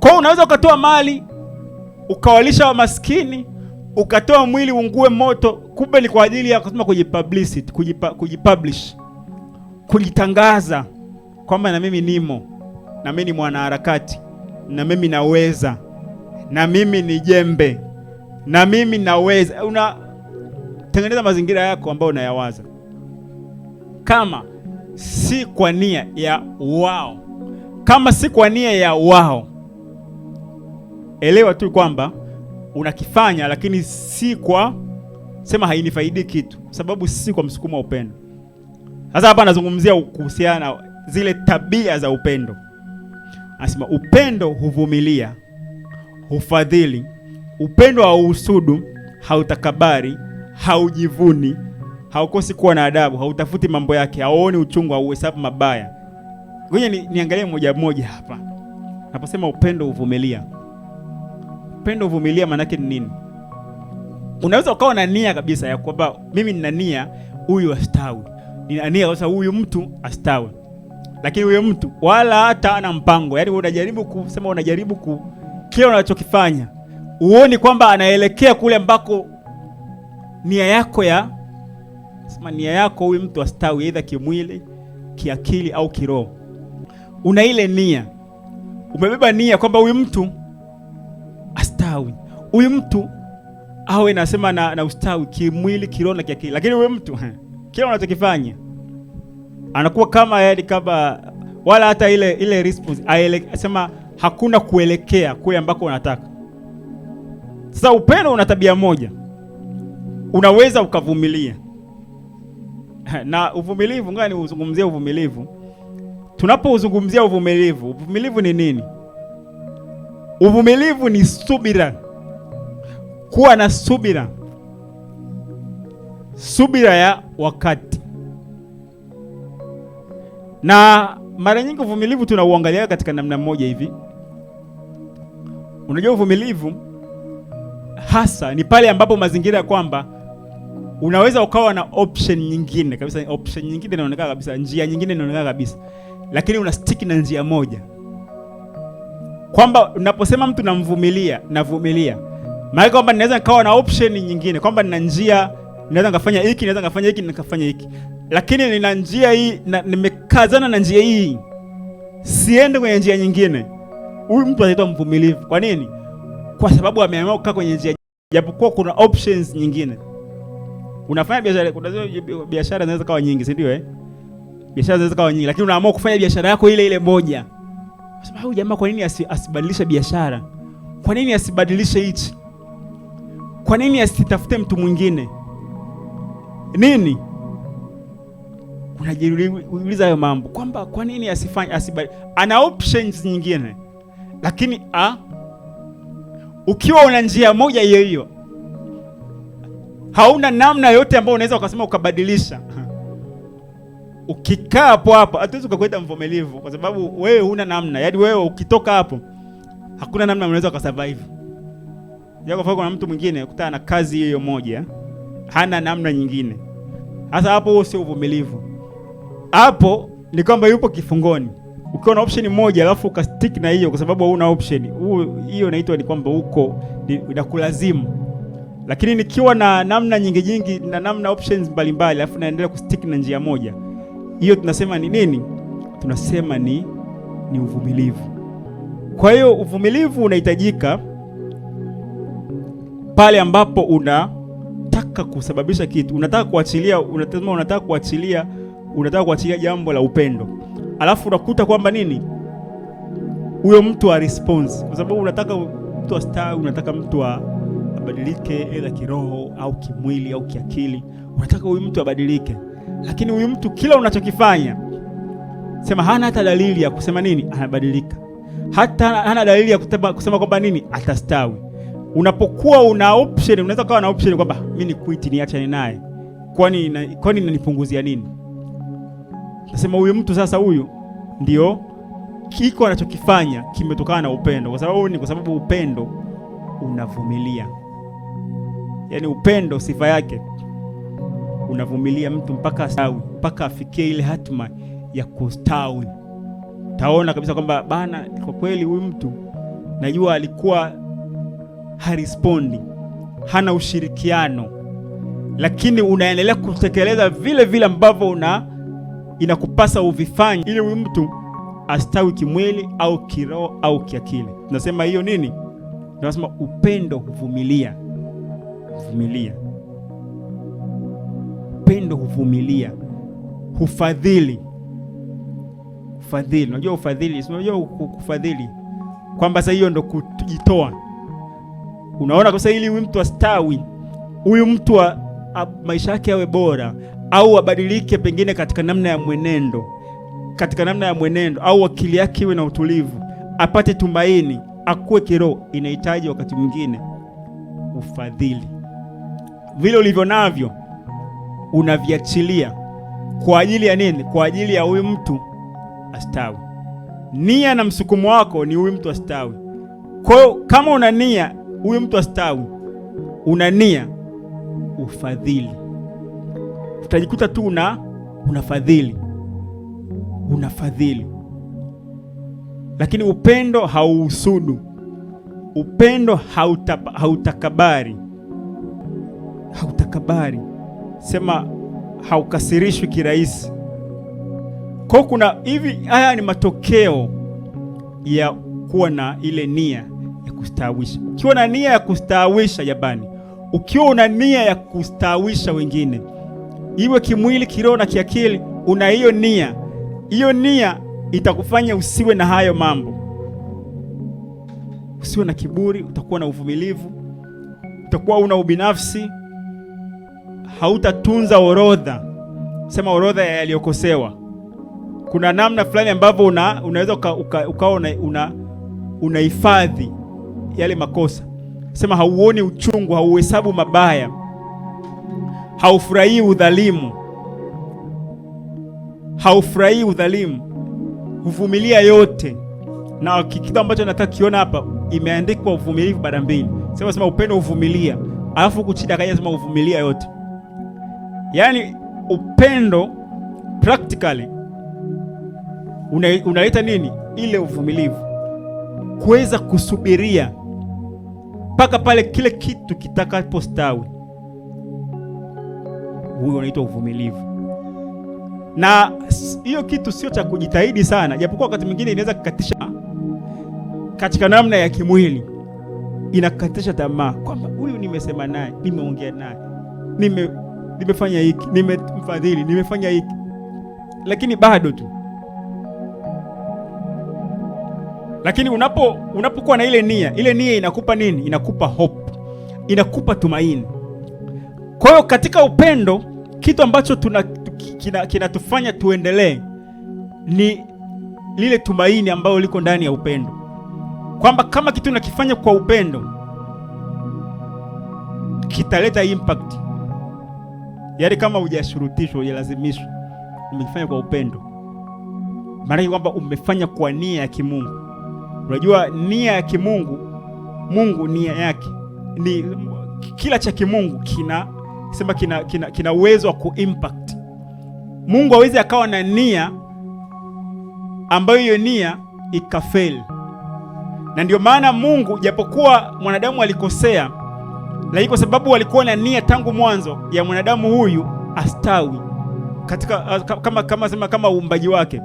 Kwa unaweza ukatoa mali ukawalisha wa maskini, ukatoa mwili ungue moto, kumbe ni kwa ajili ya kusema kujipublish, kujitangaza kwamba na mimi nimo, na mimi ni mwanaharakati, na mimi naweza, na mimi ni jembe, na mimi naweza. Unatengeneza mazingira yako ambayo unayawaza. Kama si kwa nia ya wao, elewa tu kwamba unakifanya, lakini si kwa sema hainifaidi kitu, sababu si kwa msukumo wa upendo. Sasa hapa anazungumzia kuhusiana na zile tabia za upendo. Anasema upendo huvumilia, hufadhili. Upendo hauhusudu, hautakabari, haujivuni, haukosi kuwa na adabu, hautafuti mambo yake, haoni uchungu, hauhesabu mabaya. Ngoja niangalie moja moja hapa. Naposema upendo huvumilia, upendo huvumilia maana yake ni nini? Unaweza ukawa na nia kabisa ya kwamba mimi nina nia huyu astawi, nina nia sasa huyu mtu astawi, lakini huyo mtu wala hata ana mpango. Yaani unajaribu kusema, unajaribu kile unachokifanya uone kwamba anaelekea kule ambako nia yako huyu mtu astawi, aidha kimwili, kiakili au kiroho. Una ile nia, umebeba nia kwamba huyu mtu astawi, huyu mtu awe nasema na ustawi kimwili, kiroho na kiakili. Lakini huyu mtu kile unachokifanya anakuwa kama yaani kama wala hata ile response sema hakuna kuelekea kule ambako unataka. Sasa upendo una tabia moja, unaweza ukavumilia. Na uvumilivu, ngani uzungumzie uvumilivu. Tunapozungumzia uvumilivu ni nini? Uvumilivu ni subira. Kuwa na subira ya wakati. Na mara nyingi uvumilivu tunauangalia katika namna moja hivi. Unajua uvumilivu hasa ni pale ambapo mazingira ya kwamba unaweza ukawa na option nyingine kabisa, option nyingine inaonekana kabisa, njia nyingine inaonekana kabisa, lakini una stick na njia moja. Kwamba unaposema mtu navumilia, maana kwamba ninaweza nikawa na option nyingine, kwamba nina njia, naweza nikafanya hiki, naweza nikafanya hiki, nikafanya hiki, lakini nina njia hii na nimekazana na njia hii, siende kwenye njia nyingine. Huyu mtu anaitwa mvumilivu. Kwa nini? Kwa sababu ameamua kukaa kwenye njia japokuwa kuna options nyingine. Unafanya biashara, kuna biashara zinaweza kawa nyingi, si ndio Biashara zinaweza kawa nyingi, lakini unaamua kufanya biashara yako ile moja. Kwa sababu huyu jamaa, kwa nini asibadilishe biashara? Kwa nini asibadilishe hichi? Kwa nini asitafute mtu mwingine? Nini? Unajiuliza hayo mambo kwamba kwa nini ana options nyingine. Lakini ukiwa una njia moja hiyo, hauna namna yote ambayo unaweza ukasema ukabadilisha. Ukikaa hapo hatuwezi kukuita mvumilivu, kwa sababu wewe huna namna. Yaani wewe ukitoka hapo hakuna namna unaweza kusurvive. Kwa kuna mtu mwingine ukutana na kazi hiyo moja, hana namna nyingine. Sasa hapo huo sio uvumilivu. Hapo ni kwamba yupo kifungoni. Ukiwa na option moja alafu ukastick na hiyo kwa sababu huna option, hiyo inaitwa ni kwamba uko inakulazimu. Lakini nikiwa na namna nyingi na namna options mbalimbali alafu naendelea kustick na njia moja, hiyo tunasema ni nini? Tunasema ni uvumilivu. Kwa hiyo uvumilivu unahitajika pale ambapo unataka kusababisha kitu, unataka kuachilia jambo la upendo. Alafu unakuta kwamba nini? Huyo mtu a response, kwa sababu unataka mtu astawi, unataka mtu abadilike, aidha kiroho au kimwili au kiakili. Unataka huyu mtu abadilike. Lakini huyu mtu kila unachokifanya sema hana hata dalili ya kusema nini anabadilika. Hata hana dalili ya kusema kwamba nini atastawi. Unapokuwa una option, unaweza kuwa na option kwamba mimi ni quit, niachane naye. Kwani inanipunguzia nini? Nasema huyu mtu sasa, huyu ndio kiko anachokifanya kimetokana na upendo. Kwa sababu upendo unavumilia. Yaani upendo sifa yake unavumilia mtu mpaka astawi, mpaka afikie ile hatima ya kustawi. Taona kabisa kwamba bana, kwa kweli huyu mtu najua alikuwa harespondi, hana ushirikiano, lakini unaendelea kutekeleza vile ambavyo inakupasa uvifanye ili huyu mtu astawi kimwili au kiroho au kiakili. Tunasema hiyo nini? Tunasema upendo huvumilia. Upendo huvumilia, hufadhili. Unajua ufadhili, unajua kufadhili kwamba sasa hiyo ndo kujitoa. Unaona kwa sasa ili huyu mtu astawi, huyu mtu maisha yake yawe bora au abadilike pengine katika namna ya mwenendo au akili yake iwe na utulivu, apate tumaini, akue kiroho, inahitaji wakati mwingine ufadhili. Vile ulivyo navyo unaviachilia kwa ajili ya nini? Kwa ajili ya huyu mtu astawi. Nia na msukumo wako ni huyu mtu astawi. Kwa hiyo kama una nia huyu mtu astawi, una nia ufadhili, utajikuta tu unafadhili unafadhili. Lakini upendo hauhusudu, upendo hautakabari, sema haukasirishwi kirahisi. Kwa kuna hivi, haya ni matokeo ya kuwa na ile nia ya kustawisha. Ukiwa na nia ya kustawisha jabani, ukiwa una nia ya kustawisha wengine, iwe kimwili, kiroho na kiakili, una hiyo nia itakufanya usiwe na hayo mambo. Usiwe na kiburi, utakuwa na uvumilivu, utakuwa una ubinafsi, hautatunza orodha. Sema orodha ya yaliyokosewa. Kuna namna fulani ambavyo unaweza ukawa unahifadhi yale makosa. Sema hauoni uchungu, hauhesabu mabaya, haufurahii udhalimu, huvumilia yote. Na kitu ambacho nataka kiona hapa, imeandikwa uvumilivu mara mbili. Sema upendo uvumilia, alafu kuchida kaja sema uvumilia yote. Yaani upendo practically unaleta nini? Ile uvumilivu, kuweza kusubiria mpaka pale kile kitu kitakapostawi. Huyo unaitwa uvumilivu. Na hiyo kitu sio cha kujitahidi sana, japokuwa wakati mwingine inaweza kukatisha katika namna ya kimwili, inakatisha tamaa kwamba huyu nimesema naye, nimeongea naye, nimefanya hiki, nimemfadhili, nimefanya hiki, lakini bado tu. Lakini unapokuwa na ile nia inakupa nini? Inakupa hope, inakupa tumaini. Kwa hiyo katika upendo, kitu ambacho kinatufanya tuendelee ni lile tumaini ambalo liko ndani ya upendo, kwamba kama kitu nakifanya kwa upendo kitaleta impact. Yaani kama hujashurutishwa, hujalazimishwa, umefanya kwa upendo, maana kwamba umefanya kwa nia ya kimungu. Unajua nia ya kimungu, Mungu nia yake ni kila cha kimungu kina uwezo wa kuimpact. Mungu hawezi akawa na nia ambayo hiyo nia ikafeli. Na ndio maana Mungu, japokuwa mwanadamu alikosea, lakini kwa sababu walikuwa na nia tangu mwanzo ya mwanadamu huyu astawi katika kama uumbaji wake.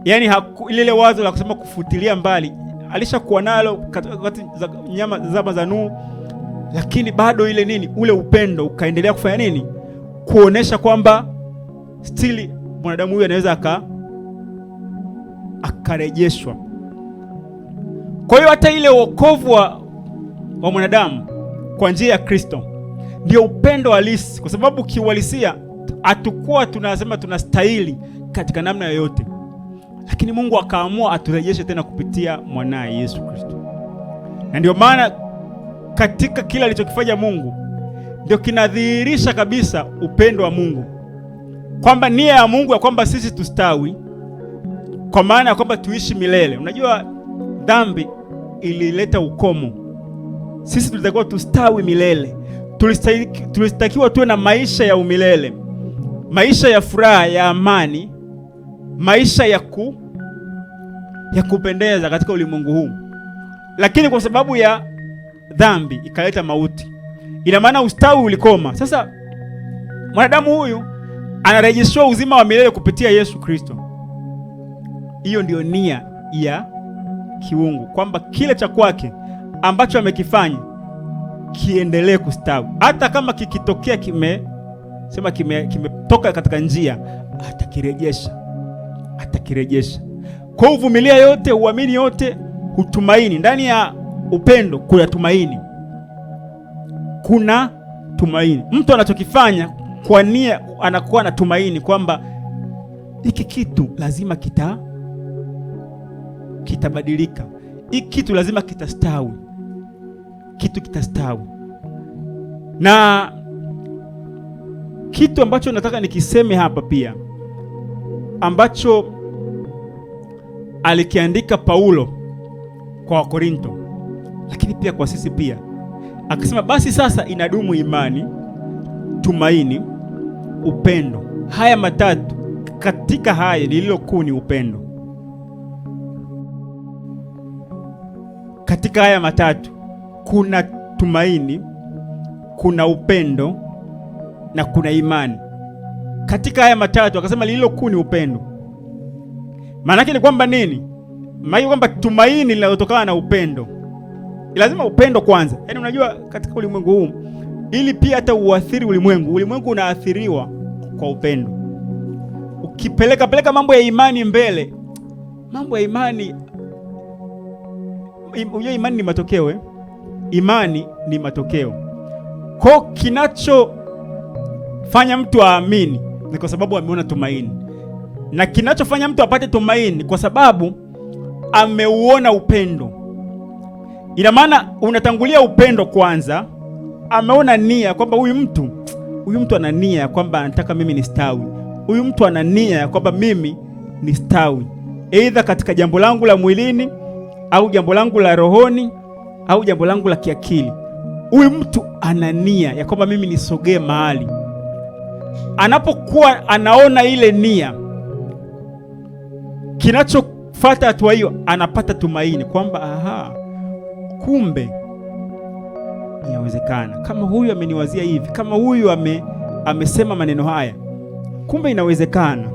Yaani ile wazo la kusema kufutilia mbali alishakuwa nalo wakati zama za Nuhu, lakini bado ile nini, ule upendo ukaendelea kufanya nini, kuonesha kwamba still mwanadamu huyu anaweza akarejeshwa. Kwa hiyo hata ile wokovu wa mwanadamu kwa njia ya Kristo ndio upendo halisi, kwa sababu kiuhalisia hatakuwa tunasema tunastahili katika namna yoyote, lakini Mungu akaamua aturejeshe tena kupitia mwanae Yesu Kristo. Na ndio maana katika kila alichokifanya Mungu ndio kinadhihirisha kabisa upendo wa Mungu, kwamba nia ya Mungu ya kwamba sisi tustawi, kwa maana ya kwamba tuishi milele. Unajua dhambi ilileta ukomo. Sisi tulitakiwa tustawi milele, tulitakiwa tuwe na maisha ya umilele, maisha ya furaha, ya amani, maisha ya kupendeza katika ulimwengu huu. Lakini kwa sababu ya dhambi ikaleta mauti. Ina maana ustawi ulikoma. Sasa mwanadamu huyu anarejeshwa uzima wa milele kupitia Yesu Kristo. Hiyo ndio nia ya kiungu, kwamba kile cha kwake ambacho amekifanya kiendelee kustawi. Hata kama kikitokea kimetoka katika njia, atakirejesha. Kwa uvumilia yote, uamini yote, hutumaini. Ndani ya upendo kuna tumaini. Kuna tumaini. Mtu anachokifanya kwa nia anakuwa na tumaini kwamba hiki kitu lazima kitabadilika. Hiki kitu lazima kitastawi. Kitastawi. Na kitu ambacho nataka nikiseme hapa pia, ambacho alikiandika Paulo kwa Wakorinto, lakini pia kwa sisi pia, akisema basi sasa inadumu imani, tumaini, upendo. Haya matatu, katika haya lililo kuu ni upendo. Katika haya matatu kuna tumaini, kuna upendo na kuna imani. Katika haya matatu akasema lililo kuu ni upendo. Maana yake ni kwamba nini? Maana yake kwamba tumaini linalotokana na upendo. Lazima upendo kwanza. Yaani unajua katika ulimwengu huu, ili pia hata uathiri ulimwengu unaathiriwa kwa upendo. Ukipeleka mambo ya imani mbele, mambo ya imani, unajua imani ni matokeo Imani ni matokeo. Kwa kinachofanya mtu aamini ni kwa sababu ameona tumaini, na kinachofanya mtu apate tumaini kwa sababu ameuona upendo. Ina maana unatangulia upendo kwanza. Ameona nia kwamba huyu mtu ana nia kwamba anataka mimi nistawi. Huyu mtu ana nia kwamba mimi nistawi, aidha katika jambo langu la mwilini au jambo langu la rohoni au jambo langu la kiakili. Huyu mtu ana nia ya kwamba mimi nisogee mahali. Anapokuwa anaona ile nia, kinachofuata hatua hiyo, anapata tumaini kwamba kumbe inawezekana. Kama huyu ameniwazia hivi, kama huyu amesema maneno haya, kumbe inawezekana.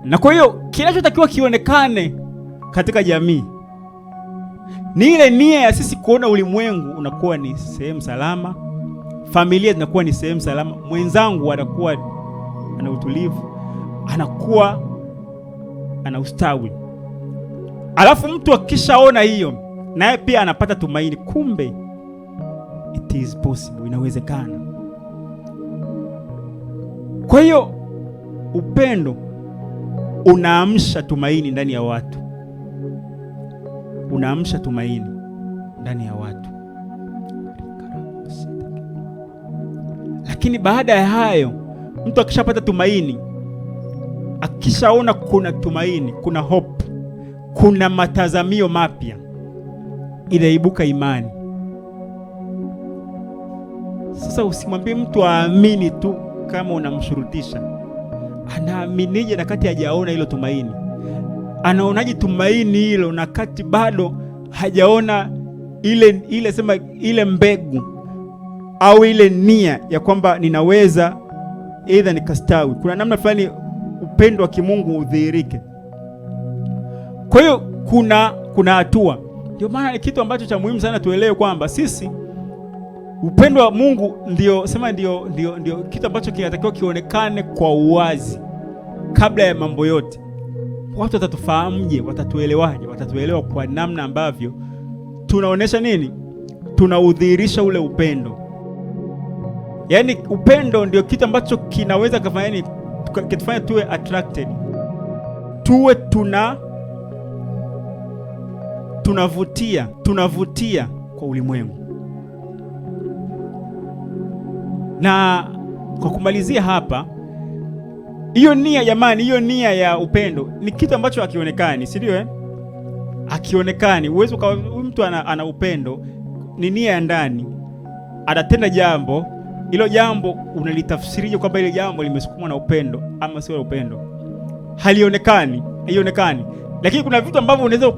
Na kwa hiyo kinachotakiwa kionekane katika jamii ni ile nia ya sisi kuona ulimwengu unakuwa ni sehemu salama, familia zinakuwa ni sehemu salama, mwenzangu anakuwa ana utulivu, anakuwa ana ustawi. Alafu mtu akishaona hiyo, naye pia anapata tumaini, kumbe it is possible, inawezekana. Kwa hiyo upendo unaamsha tumaini ndani ya watu. Unaamsha tumaini ndani ya watu. Lakini baada ya hayo, mtu akishapata tumaini, akishaona kuna tumaini, kuna hope, kuna matazamio mapya, inaibuka imani. Sasa usimwambie mtu aamini tu kama unamshurutisha. Anaaminije na kati hajaona hilo tumaini? Anaonaje tumaini hilo na kati bado hajaona ile mbegu au ile nia ya kwamba ninaweza aidha nikastawi? Kuna namna fulani upendo wa kimungu udhihirike. Kwa hiyo kuna hatua. Ndio maana ni kitu ambacho cha muhimu sana tuelewe kwamba sisi upendo wa Mungu ndio kitu ambacho kinatakiwa kionekane kwa uwazi kabla ya mambo yote. Watu watatufahamuje? Watatuelewaje? Watatuelewa kwa namna ambavyo tunaonesha nini? Tunaudhihirisha ule upendo. Yaani upendo ndio kitu ambacho kinaweza kufanya nini? Kitufanya tuwe attracted. Tuwe tunavutia kwa ulimwengu. Na kwa kumalizia hapa, hiyo nia jamani, hiyo nia ya upendo ni kitu ambacho hakionekani, si ndio? Hakionekani. Uwezo kwa mtu ana upendo, ni nia ya ndani, anatenda jambo, hilo jambo unalitafsirije kwamba ile jambo limesukumwa na upendo ama sio upendo? Halionekani, haionekani. Lakini kuna vitu ambavyo unaweza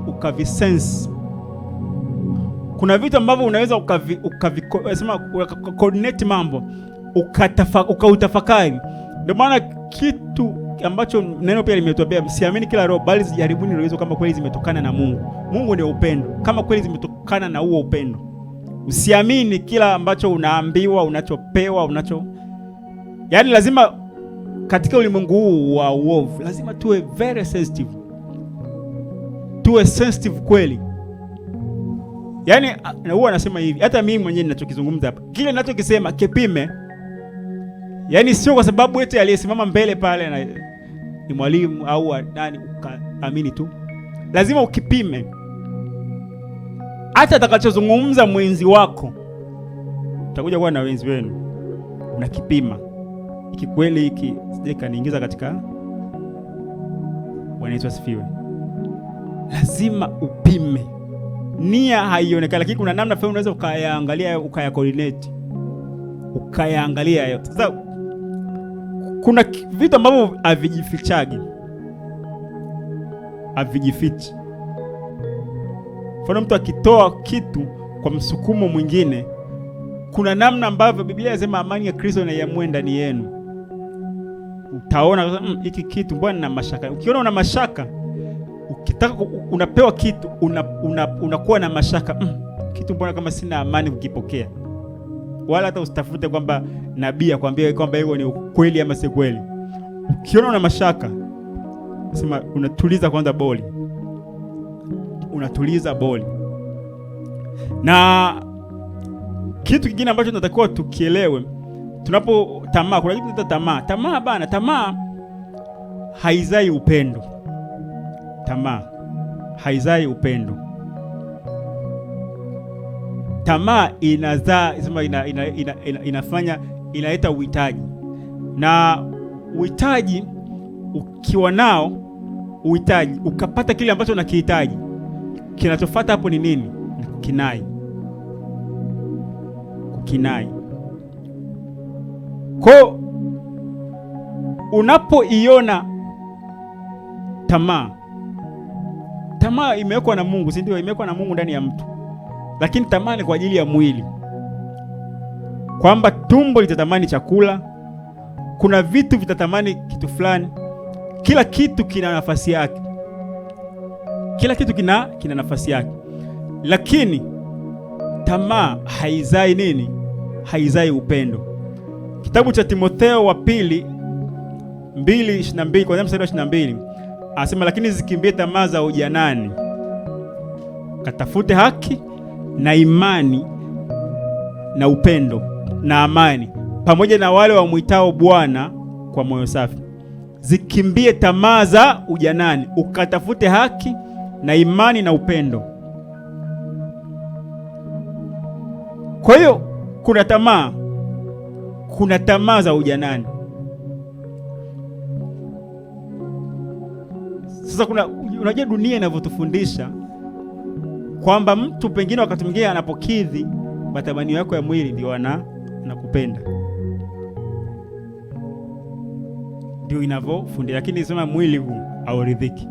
ukavisense. Kuna vitu ambavyo unaweza coordinate mambo, ukautafakari. Ndio maana kitu ambacho neno pia limetuambia, msiamini kila roho, bali zijaribuni roho hizo kama kweli zimetokana na Mungu. Mungu ni upendo. Kama kweli zimetokana na huo upendo, usiamini kila ambacho unaambiwa, unachopewa, yaani lazima katika ulimwengu huu wa uovu, lazima tuwe very sensitive. Tuwe sensitive kweli. Yaani huwa anasema hivi, hata mimi mwenyewe ninachokizungumza hapa, kile ninachokisema kipime. Yaani sio kwa sababu eti aliyesimama mbele pale na ni mwalimu au nani ukaamini tu. Lazima ukipime. Hata atakachozungumza mwenzi wako, utakuja kuwa na wenzi wenu, unakipima. Iki kweli hiki sije kaniingiza katika Bwana Yesu asifiwe. Lazima upime. Nia haionekani, lakini kuna namna fulani unaweza ukayaangalia, ukayacoordinate, ukayaangalia hayo. Sasa kuna vitu ambavyo havijifichi. Mfano, mtu akitoa kitu kwa msukumo mwingine, kuna namna ambavyo Biblia inasema amani ya Kristo inaiamua ndani yenu. Utaona hiki kitu mbona nina mashaka. Ukiona una mashaka, ukitaka unapewa kitu unakuwa na mashaka, kitu mbona kama sina amani kukipokea. Wala hata usitafute kwamba nabii akwambia kwamba hiyo ni ukweli ama si kweli. Ukiona una mashaka, sema unatuliza kwanza boli. Unatuliza boli. Na kitu kingine ambacho tunatakiwa tukielewe, tunapo tamaa, kuna kitu kinaitwa tamaa. Tamaa bana, tamaa haizai upendo. Tamaa haizai upendo. Tamaa inazaa, inafanya, inaleta uhitaji. Na uhitaji ukiwa nao, uhitaji ukapata kile ambacho unakihitaji, kinachofuata hapo ni nini? Ni kukinai. Kukinai. Kwa unapoiona tamaa, tamaa imewekwa na Mungu, si ndio? Imewekwa na Mungu ndani ya mtu. Lakini tamaa ni kwa ajili ya mwili, kwamba tumbo litatamani chakula, kuna vitu vitatamani kitu fulani. Kila kitu kina nafasi yake. Kila kitu kina nafasi yake. Lakini tamaa haizai nini? Haizai upendo. Kitabu cha Timotheo wa pili 2:22 kwa mstari wa 22 anasema, lakini zikimbie tamaa za ujanani, katafute haki na imani na upendo na amani, pamoja na wale wamwitao Bwana kwa moyo safi. Zikimbie tamaa za ujanani, ukatafute haki na imani na upendo. Kwa hiyo kuna tamaa za ujanani. Sasa unajua dunia inavyotufundisha kwamba mtu pengine wakati mwingine anapokidhi matamanio yako ya mwili ndio anakupenda. Ndio inavyofundisha, lakini isema mwili huu hauridhiki.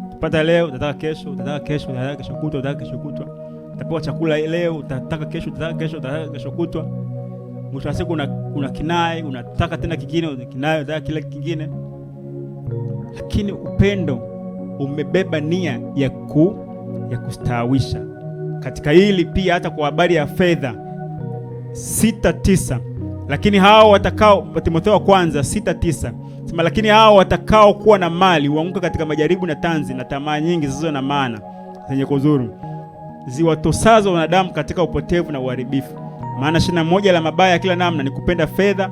Tupata leo, utataka kesho, utataka kesho, utataka kesho kutwa, utataka kesho kutwa. Utapewa chakula leo, utataka kesho, utataka kesho, utataka kesho kutwa. Mwisho wa siku una kinai, unataka tena kingine, unakinai, unataka kila kingine. Lakini upendo umebeba nia ya kustawisha. Katika hili pia hata kwa habari ya fedha 6:9, lakini hao watakao, Timotheo wa kwanza 6:9 sema, lakini hao watakao kuwa na mali huanguka katika majaribu na tanzi na tamaa nyingi zisizo na maana zenye kudhuru, ziwatosazo wanadamu katika upotevu na uharibifu. Maana shina moja la mabaya ya kila namna ni kupenda fedha,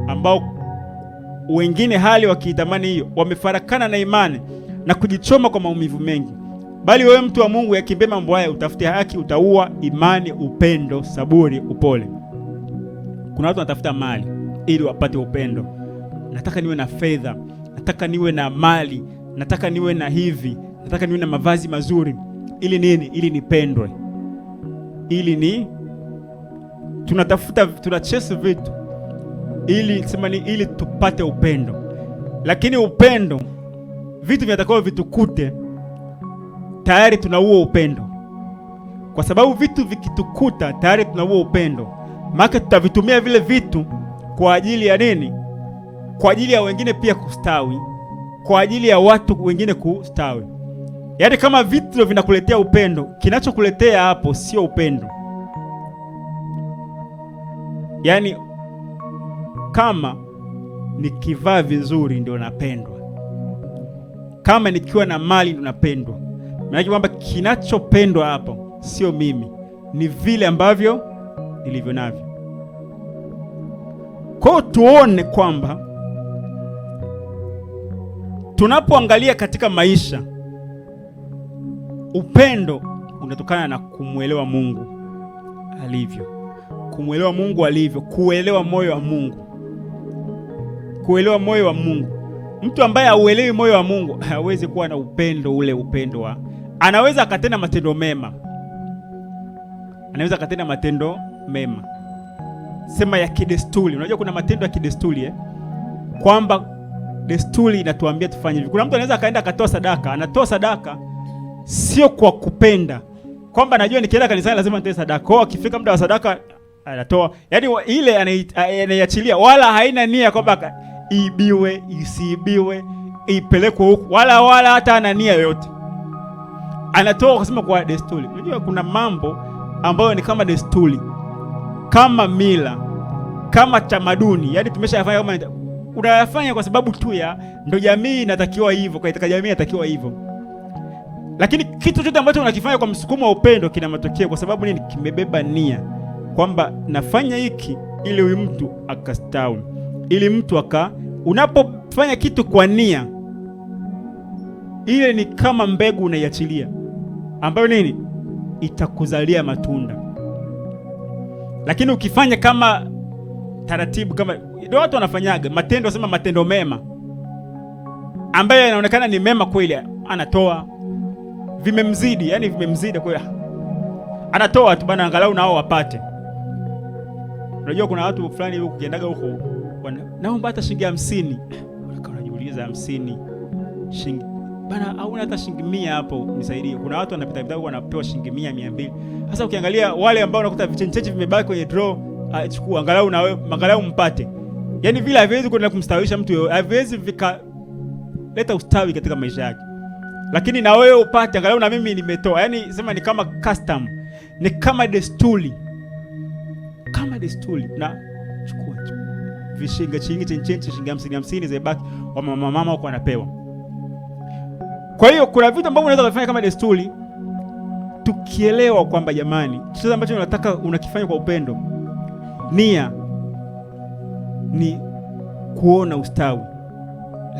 ambao wengine hali wakiitamani hiyo wamefarakana na imani na kujichoma kwa maumivu mengi. Bali wewe mtu wa Mungu, yakimbie mambo haya, utafute haki, utaua, imani, upendo, saburi, upole. Kuna watu wanatafuta mali ili wapate upendo. Nataka niwe na fedha, nataka niwe na mali, nataka niwe na hivi, nataka niwe na mavazi mazuri. Ili nini? Ili nipendwe. Tunachase vitu ili tupate upendo. Lakini upendo, vitu vinatakao vitukute, tayari tunaua upendo. Kwa sababu vitu vikitukuta, tayari tunaua upendo. Maana tutavitumia vile vitu kwa ajili ya nini? Kwa ajili ya wengine pia kustawi, kwa ajili ya watu wengine kustawi. Yaani kama vitu vinakuletea upendo, kinachokuletea hapo sio upendo. Yaani kama nikivaa vizuri ndio napendwa, kama nikiwa na mali ndio napendwa. Maana kwamba kinachopendwa hapo sio mimi, ni vile ambavyo nilivyo navyo. Kwa tuone kwamba tunapoangalia katika maisha, upendo unatokana na kumwelewa Mungu alivyo. Kumwelewa Mungu alivyo, kuelewa moyo wa Mungu. Kuelewa moyo wa Mungu. Mtu ambaye hauelewi moyo wa Mungu hawezi kuwa na upendo ule upendo wa. Anaweza akatenda matendo mema. Anaweza akatenda matendo mema. Sema ya kidesturi. Unajua kuna matendo ya kidesturi kwamba desturi inatuambia tufanye hivi. Kuna mtu anaweza akaenda akatoa sadaka, anatoa sadaka sio kwa kupenda, kwamba najua nikienda kanisani lazima nitoe sadaka. Kwa akifika muda wa sadaka anatoa, yaani ile anaiachilia, wala haina nia kwamba ibiwe, isiibiwe, ipelekwe huko, wala hata ana nia yoyote. Anatoa kusema kwa desturi. Unajua kuna mambo ambayo ni kama desturi, kama mila, kama tamaduni, yaani tumeshayafanya kama unayafanya kwa sababu tu ya ndo jamii inatakiwa hivyo, kwa itaka jamii inatakiwa hivyo. Lakini kitu chote ambacho unakifanya kwa msukumo wa upendo kina matokeo, kwa sababu nini? Kimebeba nia kwamba nafanya hiki ili huyu mtu akastawi, ili mtu unapofanya kitu kwa nia ile, ni kama mbegu unaiachilia ambayo nini? Itakuzalia matunda. Lakini ukifanya kama taratibu, kama ndio watu wanafanyaga matendo, sema matendo mema ambayo yanaonekana ni mema kweli, anatoa vimemzidi, yani vimemzidi kweli, anatoa tu bana, angalau nao wapate. Unajua kuna watu fulani huko ukiendaga huko naomba hata shilingi 50, unajiuliza 50 shilingi bana, au hata shilingi 100 hapo nisaidie. Kuna watu wanapita huko wanapewa shilingi 100, 200. Sasa ukiangalia wale ambao unakuta vichencheche vimebaki kwenye draw, chukua angalau na wewe, angalau mpate. Yaani vile haviwezi kwenda kumstawisha mtu, haviwezi vikaleta ustawi katika maisha yake. Lakini na wewe upate angalau na mimi nimetoa. Yaani sema ni kama custom, ni kama desturi. Kama desturi, na chukua vishinga chencheche shilingi 50 zibaki, wa mama huko anapewa. Kwa hiyo kuna vitu ambavyo unaweza kufanya kama desturi, tukielewa kwamba jamani, chochote ambacho unataka unakifanya kwa upendo, nia ni kuona ustawi,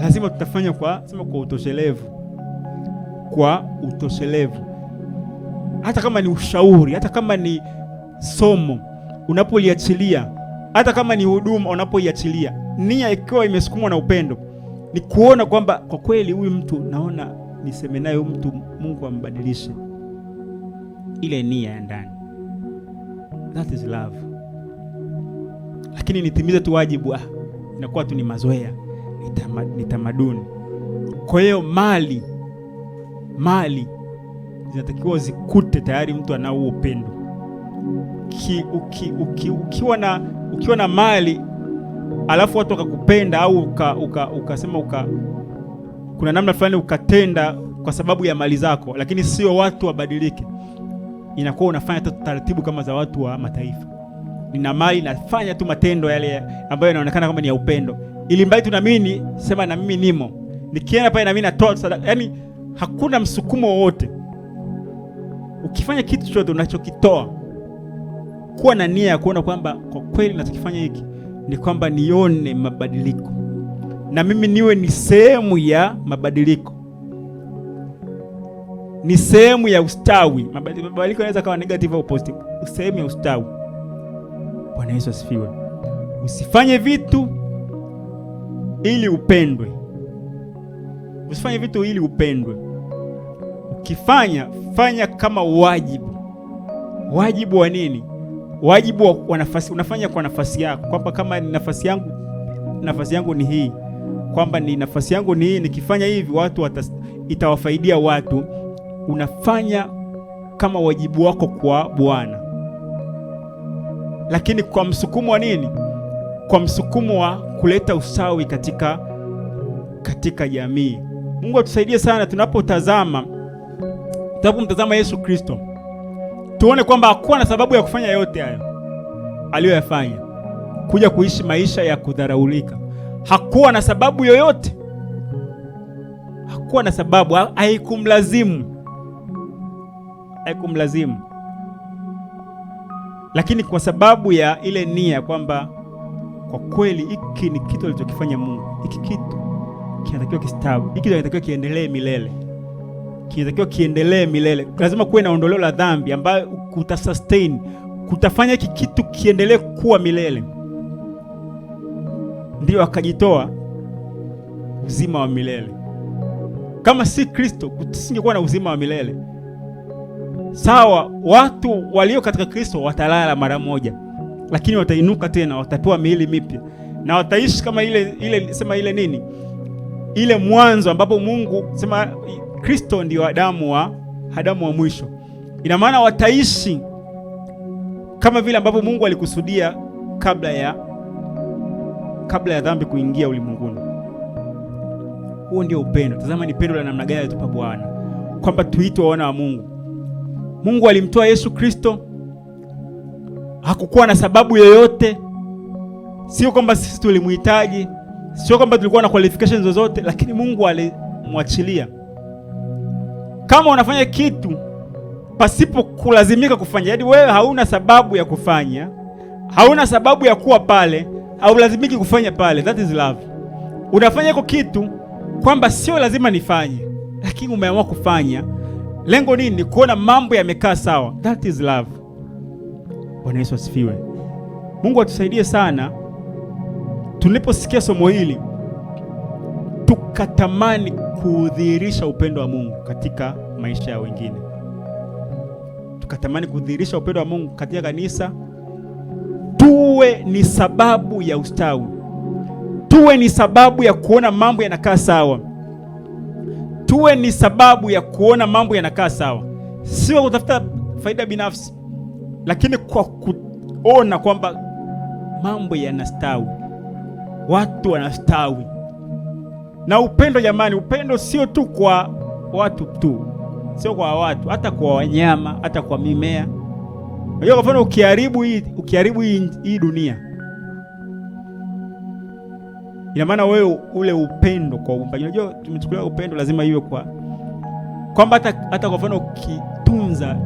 lazima tutafanya kwa utoshelevu. Kwa utoshelevu. Hata kama ni ushauri, hata kama ni somo unapoliachilia, hata kama ni huduma unapoiachilia, nia ikiwa imesukumwa na upendo, ni kuona kwamba kwa kweli huyu mtu naona niseme naye huyu mtu Mungu ambadilishe. Ile nia ya ndani, that is love. Lakini nitimize tu wajibu, inakuwa tu ni mazoea, ni tamaduni. Kwa hiyo mali zinatakiwa zikute tayari mtu anao upendo. Ukiwa na mali alafu watu wakakupenda, au ukasema kuna namna fulani ukatenda kwa sababu ya mali zako, lakini sio watu wabadilike, inakuwa unafanya taratibu kama za watu wa mataifa. Nina mali, nafanya tu matendo yale ambayo yanaonekana kama ni ya upendo, ili mbali tunaamini sema na mimi nimo, nikienda pale na mimi natoa sadaka. Yaani hakuna msukumo wowote. Ukifanya kitu chochote unachokitoa, kuwa na nia ya kuona kwamba kwa kweli ninachokifanya hiki ni kwamba nione mabadiliko, na mimi niwe ni sehemu ya mabadiliko, ni sehemu ya ustawi. Mabadiliko yanaweza kawa negative au positive, sehemu ya ustawi. Bwana Yesu asifiwe. Usifanye vitu ili upendwe. Usifanye vitu ili upendwe. Ukifanya, fanya kama wajibu. Wajibu wa nini? Wajibu wa nafasi. Unafanya kwa nafasi yako, kwamba kama ni nafasi yangu ni hii, kwamba ni nafasi yangu ni hii, nikifanya hivi watu itawafaidia watu. Unafanya kama wajibu wako kwa Bwana. Lakini kwa msukumo wa nini? Kwa msukumo wa kuleta usawi katika jamii. Mungu atusaidie sana tunapomtazama Yesu Kristo, tuone kwamba hakuwa na sababu ya kufanya yote hayo aliyoyafanya, kuja kuishi maisha ya kudharaulika. Hakuwa na sababu yoyote, hakuwa na sababu, haikumlazimu. Lakini kwa sababu ya ile nia kwamba kwa kweli hiki ni kitu alichokifanya Mungu, hiki kitu kinatakiwa kistawi, hiki kinatakiwa kiendelee milele. Lazima kuwe na ondoleo la dhambi ambayo kutasustain, kutafanya hiki kitu kiendelee kuwa milele. Ndio akajitoa uzima wa milele. Kama si Kristo kusingekuwa na uzima wa milele. Sawa, watu walio katika Kristo watalala mara moja, lakini watainuka tena, watapewa miili mipya. na wataishi kama ile mwanzo ambapo Mungu sema Kristo ndio Adamu wa mwisho. Ina maana wataishi kama vile ambapo Mungu alikusudia kabla ya dhambi kuingia ulimwenguni. Huo ndio upendo. Tazama ni pendo la namna gani alitupa Bwana, kwamba tuitwe wana wa Mungu. Mungu alimtoa Yesu Kristo, hakukuwa na sababu yoyote. Sio kwamba sisi tulimhitaji, sio kwamba tulikuwa na qualifications zozote, lakini Mungu alimwachilia. Kama unafanya kitu pasipo kulazimika kufanya, yaani wewe hauna sababu ya kufanya, hauna sababu ya kuwa pale, haulazimiki kufanya pale, that is love. Unafanya kwa kitu kwamba sio lazima nifanye, lakini umeamua kufanya. Lengo nini? Kuona mambo yamekaa sawa, that is love. Bwana Yesu asifiwe. Mungu atusaidie sana tuliposikia somo hili tukatamani kudhihirisha upendo wa Mungu katika maisha ya wengine. Tukatamani kudhihirisha upendo wa Mungu katika kanisa. Tuwe ni sababu ya ustawi. Tuwe ni sababu ya kuona mambo yanakaa sawa. Tuwe ni sababu ya kuona mambo yanakaa sawa. Sio kutafuta faida binafsi, lakini kwa kuona kwamba mambo yanastawi, watu wanastawi. Na upendo jamani, upendo sio tu kwa watu tu, sio kwa watu, hata kwa wanyama, hata kwa mimea. Unajua kwa mfano ukiharibu hii dunia, ina maana wewe ule upendo kwa uumbaji. Unajua tumechukulia upendo lazima iwe kwamba hata kwa mfano ukitunza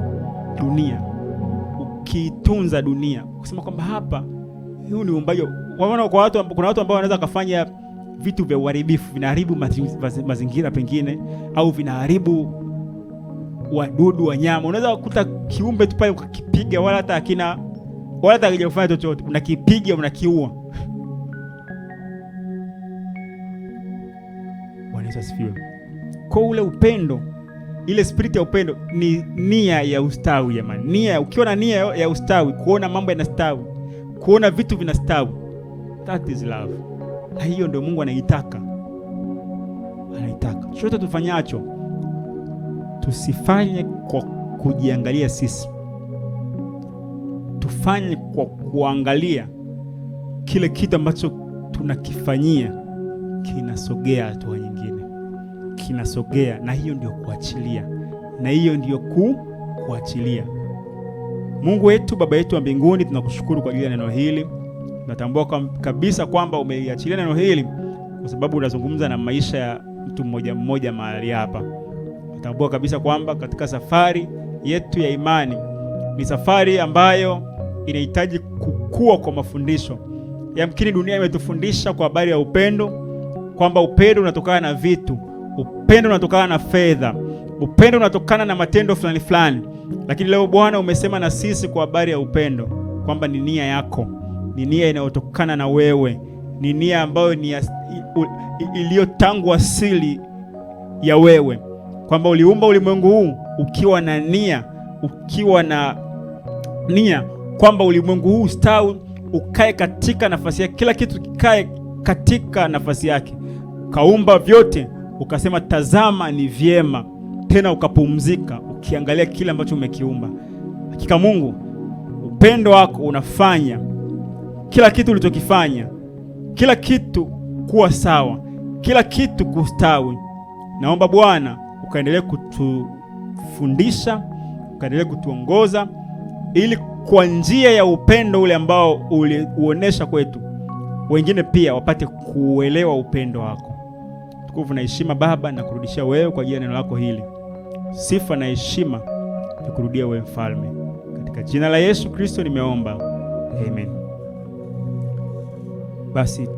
dunia, kusema kwamba hapa huu ni uumbaji. Kuna watu ambao wanaweza kufanya vitu vya uharibifu, vinaharibu mazingira pengine, au vinaharibu wadudu, wanyama. Unaweza kukuta kiumbe tu pale ukakipiga, wala hata hakijafanya chochote, unakipiga, unakiua. Bwana Yesu asifiwe. Kwa ule upendo, ile spirit ya upendo ni nia ya ustawi jamani. Ukiwa na nia ya ustawi, kuona mambo yanastawi, kuona vitu vinastawi, that is love. Na hiyo ndio Mungu anaitaka. Chochote tufanyacho tusifanye kwa kujiangalia sisi, tufanye kwa kuangalia kile kitu ambacho tunakifanyia kinasogea hatua nyingine, kinasogea. Na hiyo ndio kuachilia, na hiyo ndio kuachilia. Mungu wetu, Baba yetu wa mbinguni, tunakushukuru kwa ajili ya neno hili. Tunatambua kabisa kwamba umeiachilia neno hili kwa sababu unazungumza na maisha ya mtu mmoja mmoja mahali hapa. Tunatambua kabisa kwamba katika safari yetu ya imani ni safari ambayo inahitaji kukua kwa mafundisho. Yamkini dunia imetufundisha kwa habari ya upendo, kwamba upendo unatokana na vitu, upendo unatokana na fedha, upendo unatokana na matendo fulani fulani. Lakini leo Bwana umesema na sisi kwa habari ya upendo, kwamba ni nia yako, ni nia inayotokana na wewe, ni nia ambayo ni iliyo tangu asili ya wewe, kwamba uliumba ulimwengu huu ukiwa na nia kwamba ulimwengu huu ustawi, ukae katika nafasi yake, kila kitu kikae katika nafasi yake. Kaumba vyote, ukasema tazama ni vyema, tena ukapumzika ukiangalia kile ambacho umekiumba. Hakika Mungu, upendo wako unafanya kila kitu ulichokifanya, kila kitu kuwa sawa, kila kitu kustawi. Naomba Bwana ukaendelee kutufundisha, ukaendelee kutuongoza, ili kwa njia ya upendo ule ambao uliuonesha kwetu, wengine pia wapate kuelewa upendo wako. Tukufu na heshima Baba na kurudishia wewe kwa ajili ya neno lako hili. Sifa na heshima tukurudia wewe Mfalme. Katika jina la Yesu Kristo nimeomba. Amen. Basi